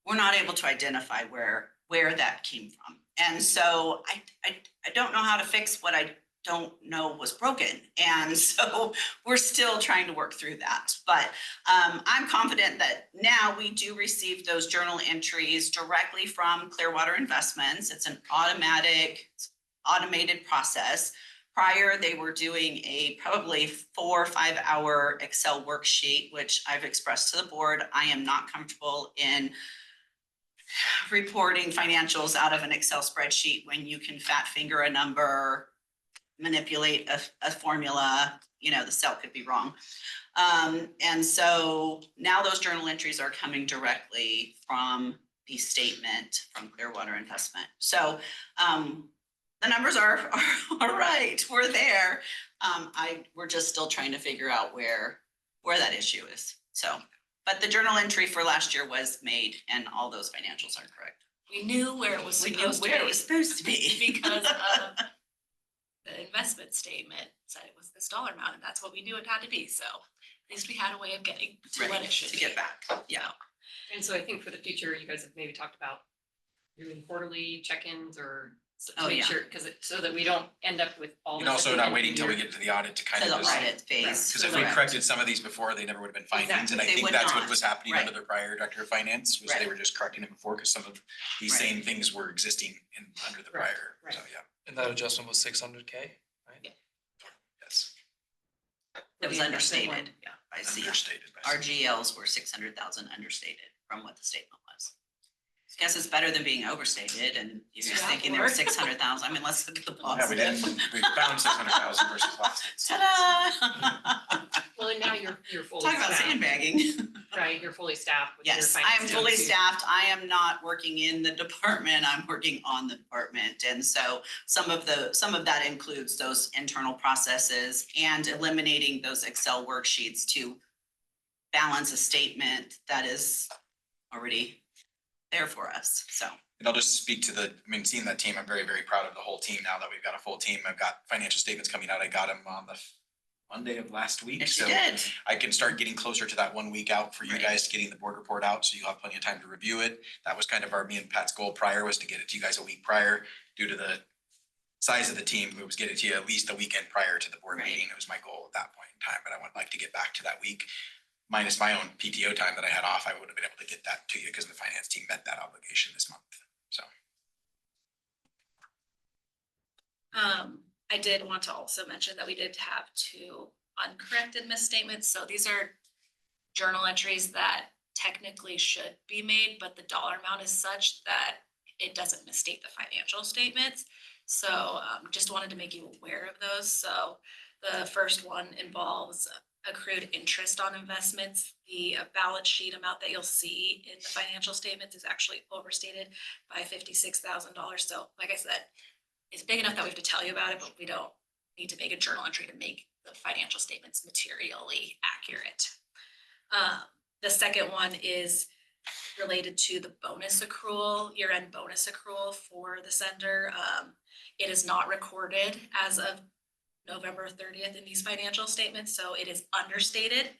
we're not able to identify where that came from. And so I don't know how to fix what I don't know was broken. And so we're still trying to work through that. But I'm confident that now we do receive those journal entries directly from Clearwater Investments. It's an automated process. Prior, they were doing a probably 4 or 5 hour Excel worksheet, which I've expressed to the board. I am not comfortable in reporting financials out of an Excel spreadsheet when you can fat finger a number, manipulate a formula, you know, the cell could be wrong. And so now those journal entries are coming directly from the statement from Clearwater Investment. So the numbers are right, we're there. We're just still trying to figure out where that issue is. So, but the journal entry for last year was made and all those financials are correct. We knew where it was We knew supposed to where it be was supposed to be. because of the investment statement said it was this dollar amount, and that's what we knew it had to be, so at least we had a way of getting to what it should To be. get back, yeah. And so I think for the future, you guys have maybe talked about doing quarterly check-ins or to Oh, make yeah. sure, because so that we don't end up with all. And this at also the not end of waiting the until we year. get to the audit to kind To of the just. audit phase. Because if we Correct. corrected some of these before, they never would have been findings, and I They think would that's not. what was happening under Right. the prior director of finance, was they Right. were just correcting them before, because some of these Right. same things were existing under the Right, prior, right. so, yeah, And that adjustment was 600K, right? yes. It was The investment one, understated. Yeah. I see. Understated. by Our some. GLs were 600,000 understated from what the statement was. Guess it's better than being overstated and you're just Yeah, thinking they were or- 600,000. I mean, let's look at the Yeah, we positive. didn't, we found 600,000 versus last. Ta-da! Well, and now you're fully Talk about staffed, sandbagging. right? You're fully staffed with your Yes, I finance am team fully too. staffed. I am not working in the department. I'm working on the department. And so some of that includes those internal processes and eliminating those Excel worksheets to balance a statement that is already there for us. So, And I'll just speak to seeing that team, I'm very, very proud of the whole team now that we've got a full team. I've got financial statements coming out. I got them on the Monday of last week. yes, So you did. I can start getting closer to that 1 week out for you Right. guys, getting the board report out, so you'll have plenty of time to review it. That was kind of me and Pat's goal prior, was to get it to you guys a week prior. Due to the size of the team, it was get it to you at least a weekend prior to the board Right. meeting. It was my goal at that point in time, but I would like to get back to that week. Minus my own PTO time that I had off, I would have been able to get that to you because the finance team met that obligation this month, so. I did want to also mention that we did have 2 uncorrected misstatements, so these are journal entries that technically should be made, but the dollar amount is such that it doesn't misstate the financial statements. So just wanted to make you aware of those. So the first one involves accrued interest on investments. The balance sheet amount that you'll see in the financial statements is actually overstated by $56,000. So like I said, it's big enough that we have to tell you about it, but we don't need to make a journal entry to make the financial statements materially accurate. The second one is related to the bonus accrual, year-end bonus accrual for the sender. It is not recorded as of November 30th in these financial statements, so it is understated.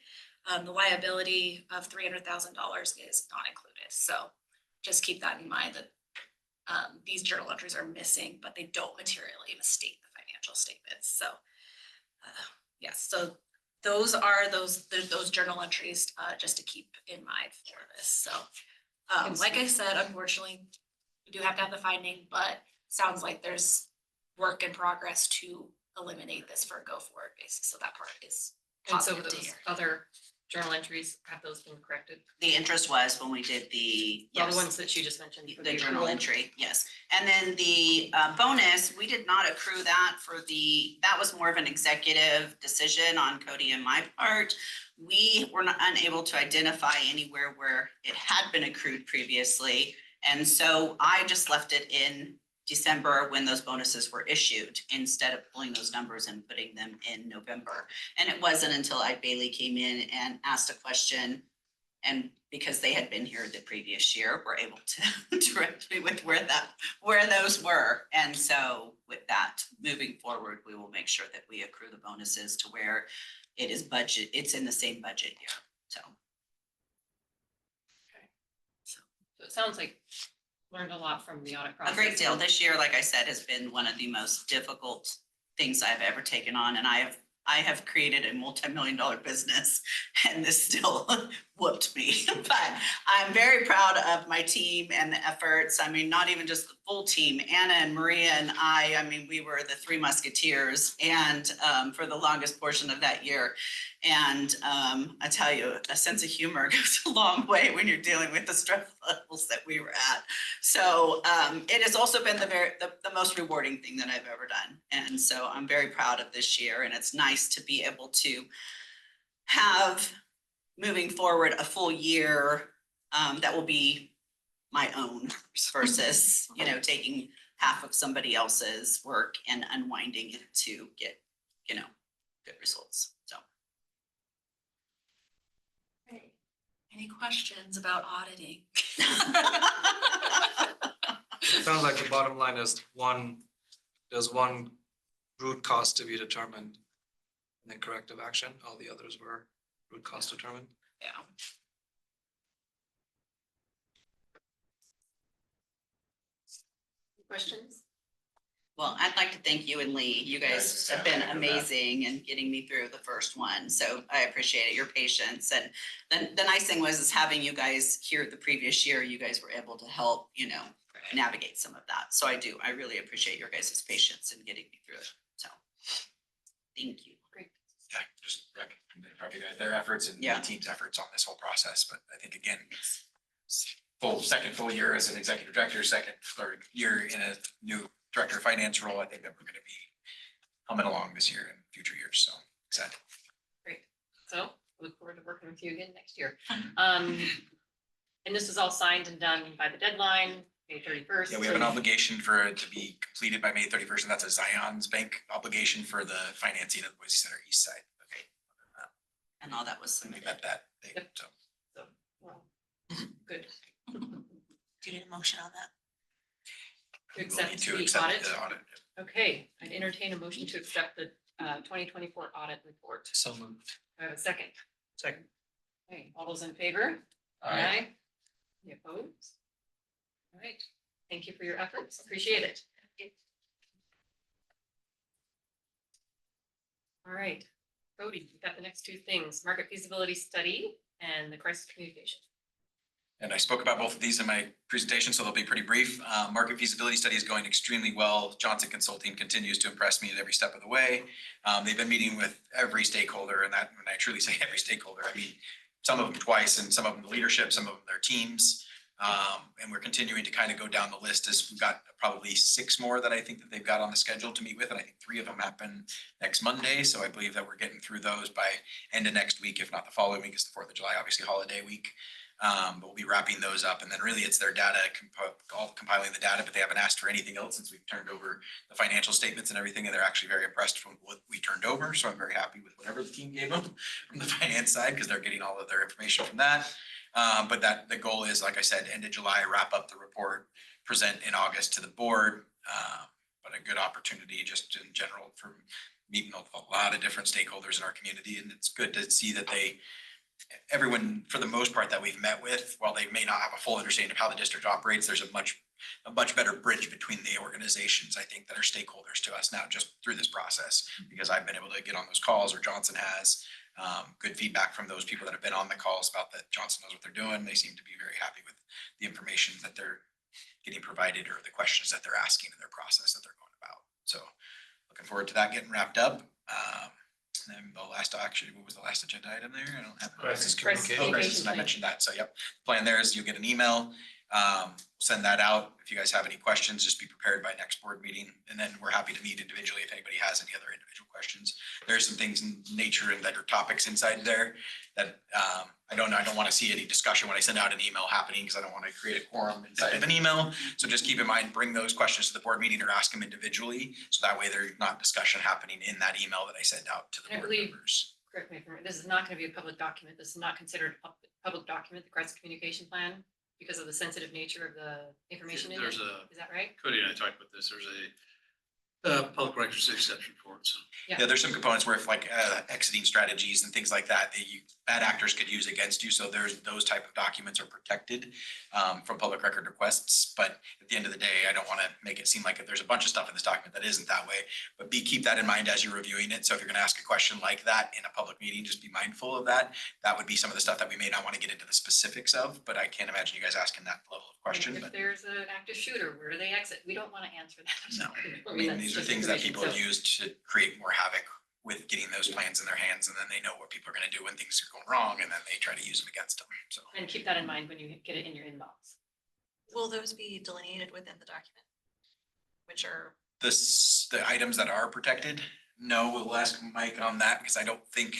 The liability of $300,000 is not included, so just keep that in mind that these journal entries are missing, but they don't materially misstate the financial statements. So yes, so those are those journal entries just to keep in mind for this. So like I said, unfortunately, we do have to have the finding, but sounds like there's work in progress to eliminate this for a go forward basis. So that part is And so positive to those hear. other journal entries, have those been corrected? The interest was when we did the, All yes. the ones that you just mentioned. for The journal accrual? entry, yes. And then the bonus, we did not accrue that that was more of an executive decision on Cody and my part. We were unable to identify anywhere where it had been accrued previously. And so I just left it in December when those bonuses were issued instead of pulling those numbers and putting them in November. And it wasn't until Ike Bailey came in and asked a question, and because they had been here the previous year, we're able to direct me with where those were. And so with that, moving forward, we will make sure that we accrue the bonuses to where it is budget, it's in the same budget year, so. So it sounds like learned a lot from the audit A process. great deal. This year, like I said, has been one of the most difficult things I've ever taken on, and I have created a multi-million-dollar business, and this still whooped me. But I'm very proud of my team and the efforts. I mean, not even just the full team, Anna and Maria and I mean, we were the three musketeers, and for the longest portion of that year. And I tell you, a sense of humor goes a long way when you're dealing with the stress levels that we were at. So it has also been the most rewarding thing that I've ever done. And so I'm very proud of this year, and it's nice to be able to have, moving forward, a full year that will be my own versus, you know, taking half of somebody else's work and unwinding it to get, you know, good results. So. Any questions about auditing? It sounds like the bottom line is there's one root cause to be determined. And then corrective action, all the others were root cause determined. Yeah. Questions? Well, I'd like to thank you and Lee. You guys have been amazing in getting me through the first one. So I appreciate it, your patience. And then the nice thing was having you guys here the previous year, you guys were able to help, you know, navigate some of that. So I really appreciate your guys' patience in getting me through it. So thank you. Yeah, just recognize their efforts and the Yeah. team's efforts on this whole process, but I think again, second full year as an executive director, second or year in a new director of finance role, I think that we're gonna be humming along this year and future years, so excited. So look forward to working with you again next year. And this is all signed and done by the deadline, May 31st. Yeah, we have an obligation for it to be completed by May 31st, and that's a Zions Bank obligation for the financing of the Boise Center East Side. Okay. And all that was So we submitted. got that thing, Yep. so. So, well, good. Do you need a motion on that? To We'll accept need to the accept audit. the audit. Okay, I'd entertain a motion to accept the 2024 audit report. So moved. I have a second. Second. Okay, all those in favor? Aye. Any opposed? All right, thank you for your efforts, appreciate it. All right, Cody, you got the next two things, market feasibility study and the crisis communication. And I spoke about both of these in my presentation, so they'll be pretty brief. Market feasibility study is going extremely well. Johnson Consulting continues to impress me at every step of the way. They've been meeting with every stakeholder, and that, when I truly say every stakeholder, I mean some of them twice and some of them the leadership, some of them their teams. And we're continuing to kind of go down the list as we've got probably 6 more that I think that they've got on the schedule to meet with. And I think 3 of them happen next Monday. So I believe that we're getting through those by end of next week, if not the following week, is the 4th of July, obviously holiday week. But we'll be wrapping those up, and then really it's their data, all compiling the data, but they haven't asked for anything else since we've turned over the financial statements and everything, and they're actually very impressed from what we turned over. So I'm very happy with whatever the team gave them from the finance side, because they're getting all of their information from that. But that the goal is, like I said, end of July, wrap up the report, present in August to the board. But a good opportunity just in general for meeting a lot of different stakeholders in our community, and it's good to see that everyone, for the most part, that we've met with, while they may not have a full understanding of how the district operates, there's a much better bridge between the organizations, I think, that are stakeholders to us now, just through this process, because I've been able to get on those calls, or Johnson has, good feedback from those people that have been on the calls about that Johnson knows what they're doing. They seem to be very happy with the information that they're getting provided, or the questions that they're asking in their process that they're going about. So looking forward to that getting wrapped up. And then the last, actually, what was the last agenda item there? I don't have. Crisis communication. Oh, crisis, I mentioned that. So yep, plan there is you'll get an email. Send that out. If you guys have any questions, just be prepared by next board meeting. And then we're happy to meet individually if anybody has any other individual questions. There's some things in nature and that are topics inside there that I don't want to see any discussion when I send out an email happening, because I don't want to create a quorum inside of an email. So just keep in mind, bring those questions to the board meeting or ask them individually. So that way there's not discussion happening in that email that I send out to the And I board believe- members. Correct me if I'm wrong, this is not going to be a public document, this is not considered a public document, the crisis communication plan, because of the sensitive nature of the information in it, There's is that right? Cody and I talked about this, there's a public records exception for it, so. Yeah, there's some components where if like exiting strategies and things like that, bad actors could use against you. So there's, those type of documents are protected from public record requests. But at the end of the day, I don't want to make it seem like there's a bunch of stuff in this document that isn't that way. But B, keep that in mind as you're reviewing it. So if you're going to ask a question like that in a public meeting, just be mindful of that. That would be some of the stuff that we may not want to get into the specifics of, but I can't imagine you guys asking that level of question. If But there's an active shooter, where do they exit? We don't want to answer that. no, I mean, mean, that's these are just things that information. people have So- used to create more havoc with getting those plans in their hands, and then they know what people are going to do when things are going wrong, and then they try to use them against them. So And keep that in mind when you get it in your inbox. Will those be delineated within the document? Which are, the items that are protected, no, we'll ask Mike on that, because I don't think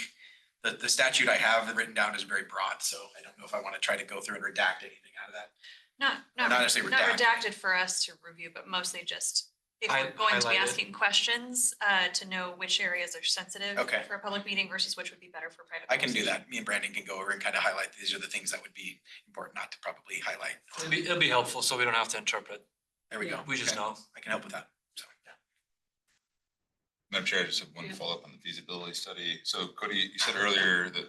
the statute I have written down is very broad, so I don't know if I want to try to go through and redact anything out of that. not Not necessarily not redact. redacted for us to review, but mostly just if we're going to be Highlighted. asking questions, to know which areas are sensitive Okay. for a public meeting versus which would be better for private. I can do conversation. that. Me and Brandon can go over and kind of highlight, these are the things that would be important not to probably highlight. It'll be helpful, so we don't have to interpret. There we go. We just Okay. know. I can help with that. So, yeah. Madam Chair, I just have one Yeah. follow-up on the feasibility study. So Cody, you said earlier that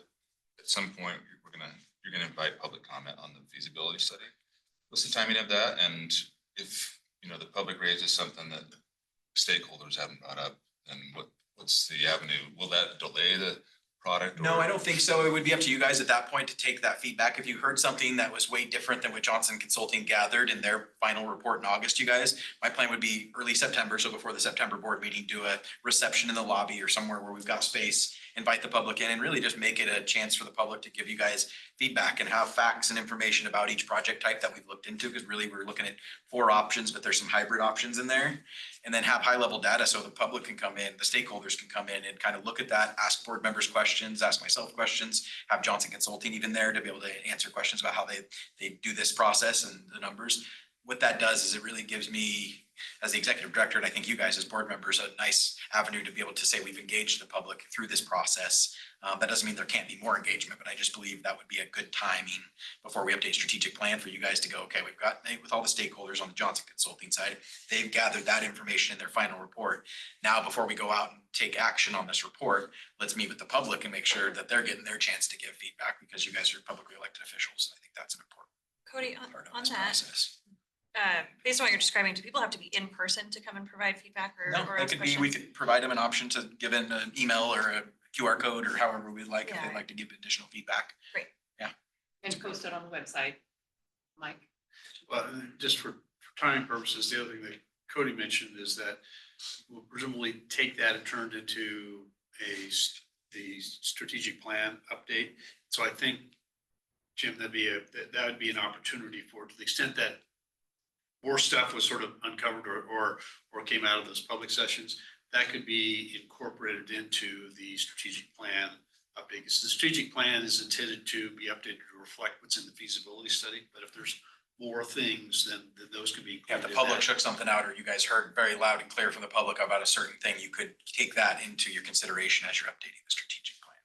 at some point you're gonna invite public comment on the feasibility study. What's the timing of that? And if, the public raises something that stakeholders haven't brought up, then what's the avenue? Will that delay the product? No, or- I don't think so. It would be up to you guys at that point to take that feedback. If you heard something that was way different than what Johnson Consulting gathered in their final report in August, you guys, my plan would be early September, so before the September board meeting, do a reception in the lobby or somewhere where we've got space, invite the public in and really just make it a chance for the public to give you guys feedback and have facts and information about each project type that we've looked into, because really we're looking at 4 options, but there's some hybrid options in there. And then have high level data so the public can come in, the stakeholders can come in and kind of look at that, ask board members questions, ask myself questions, have Johnson Consulting even there to be able to answer questions about how they do this process and the numbers. What that does is it really gives me, as the executive director, and I think you guys as board members, a nice avenue to be able to say we've engaged the public through this process. That doesn't mean there can't be more engagement, but I just believe that would be a good timing before we update strategic plan for you guys to go, okay, we've got with all the stakeholders on the Johnson Consulting side. They've gathered that information in their final report. Now, before we go out and take action on this report, let's meet with the public and make sure that they're getting their chance to give feedback, because you guys are publicly elected officials. And I think that's an important Cody, part of on this that, process. based on what you're describing, do people have to be in person to come and provide feedback or No, it ask could be, we questions? could provide them an option to give in an email or a QR code or however we'd like, if Yeah. they'd like to give additional feedback. And post it on the website. Mike? well, just for timing purposes, the other thing that Cody mentioned is that we'll presumably take that and turn it into the strategic plan update. So I think, Jim, that would be an opportunity for, to the extent that more stuff was sort of uncovered or came out of those public sessions, that could be incorporated into the strategic plan update. Because the strategic plan is intended to be updated to reflect what's in the feasibility study, but if there's more things, then those can be Yeah, included. if the in public that. shook something out, or you guys heard very loud and clear from the public about a certain thing, you could take that into your consideration as you're updating the strategic plan.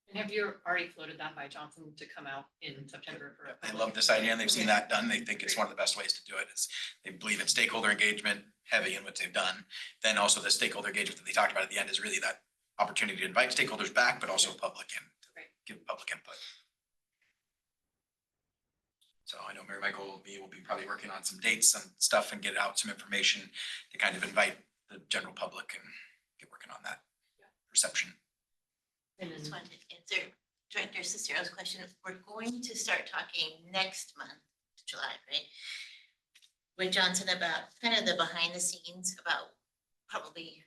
And have you already floated that by Johnson to come out in September for? a They public- love this idea and they've seen that done. They think it's one of the best ways to do it. Is they believe in stakeholder engagement heavy in what they've done. Then also the stakeholder engagement that they talked about at the end is really that opportunity to invite stakeholders back, but also public and Right. give public input. So I know Mary Michael will be probably working on some dates and stuff and get out some information to kind of invite the general public and get working on that perception. And Just then, wanted to answer Director Cicero's question. We're going to start talking next month, July, right? With Johnson about kind of the behind the scenes about probably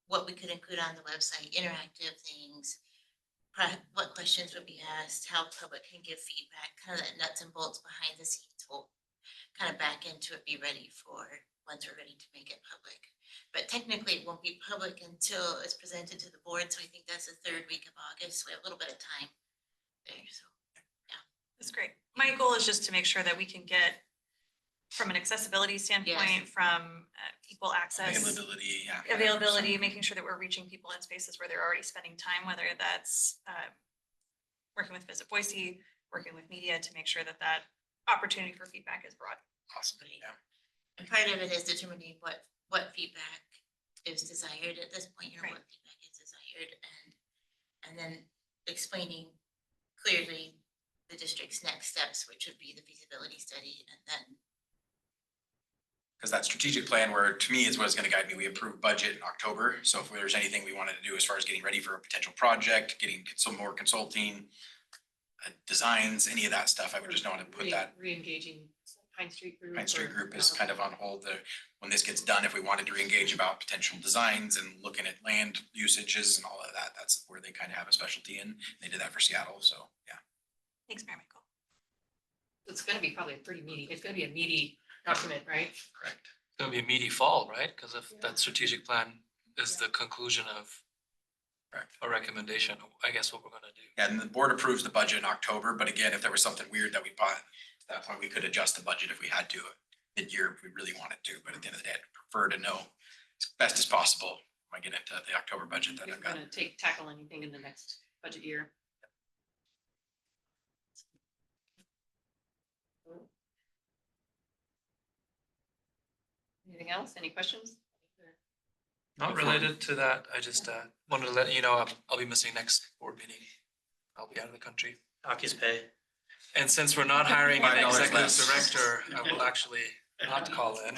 what we could include on the website, interactive things, what questions would be asked, how public can give feedback, kind of that nuts and bolts behind the scenes. We'll kind of back into it, be ready for once we're ready to make it public. But technically, it won't be public until it's presented to the board, so I think that's the 3rd week of August, so we have a little bit of time there, so. That's great. My goal is just to make sure that we can get, from an accessibility standpoint, from equal access. Availability, yeah. Availability, making sure that we're reaching people in spaces where they're already spending time, whether that's working with Visit Boise, working with media to make sure that that opportunity for feedback is broad. Awesome, yeah. And part of it is determining what feedback is desired at this point, Right. what feedback is desired, and then explaining clearly the district's next steps, which would be the feasibility study and then. Because that strategic plan where to me is what is gonna guide me, we approve budget in October. So if there's anything we wanted to do as far as getting ready for a potential project, getting some more consulting, designs, any of that stuff, I would just want to put that Re-engaging Pine Street Group. Pine Street or- Group is kind of on hold. When this gets done, if we wanted to reengage about potential designs and looking at land usages and all of that, that's where they kind of have a specialty in. They did that for Seattle, so yeah. Thanks, Mayor Michael. It's gonna be probably a pretty meaty, it's gonna be a meaty document, right? Correct. It's gonna be a meaty fall, right? Because if that strategic plan is the conclusion of Correct. a recommendation, I guess what we're gonna do. And the board approves the budget in October, but again, if there was something weird that we bought, at that point, we could adjust the budget if we had to mid-year if we really wanted to, but at the end of the day, I'd prefer to know as best as possible when I get into the October budget that If I've we're got. gonna tackle anything in the next budget year. Anything else? Any questions? Not related to that, I just wanted to let you know I'll be missing next board meeting. I'll be out of the country. Hockey's pay. And since we're not hiring an $5 executive less. director, I will actually not call in.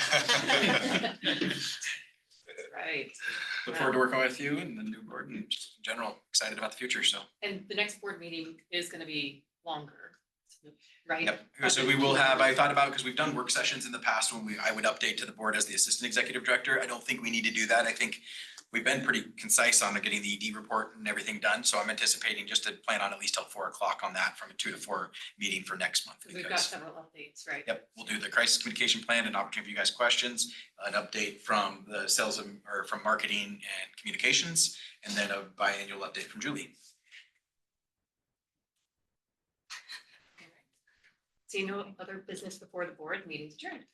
Right. Look forward to working with you and the new board and just in general, excited about the future, so. And the next board meeting is gonna be longer, right? Yep, so we will have, I thought about, because we've done work sessions in the past when I would update to the board as the assistant executive director. I don't think we need to do that. I think we've been pretty concise on getting the ED report and everything done. So I'm anticipating just to plan on at least till 4 o'clock on that from a 2 to 4 meeting for next month. We've got because- several updates, right? Yep, we'll do the crisis communication plan and opportunity for you guys questions, an update from the sales or from marketing and communications, and then a biannual update from Julie. See no other business before the board, meeting's adjourned.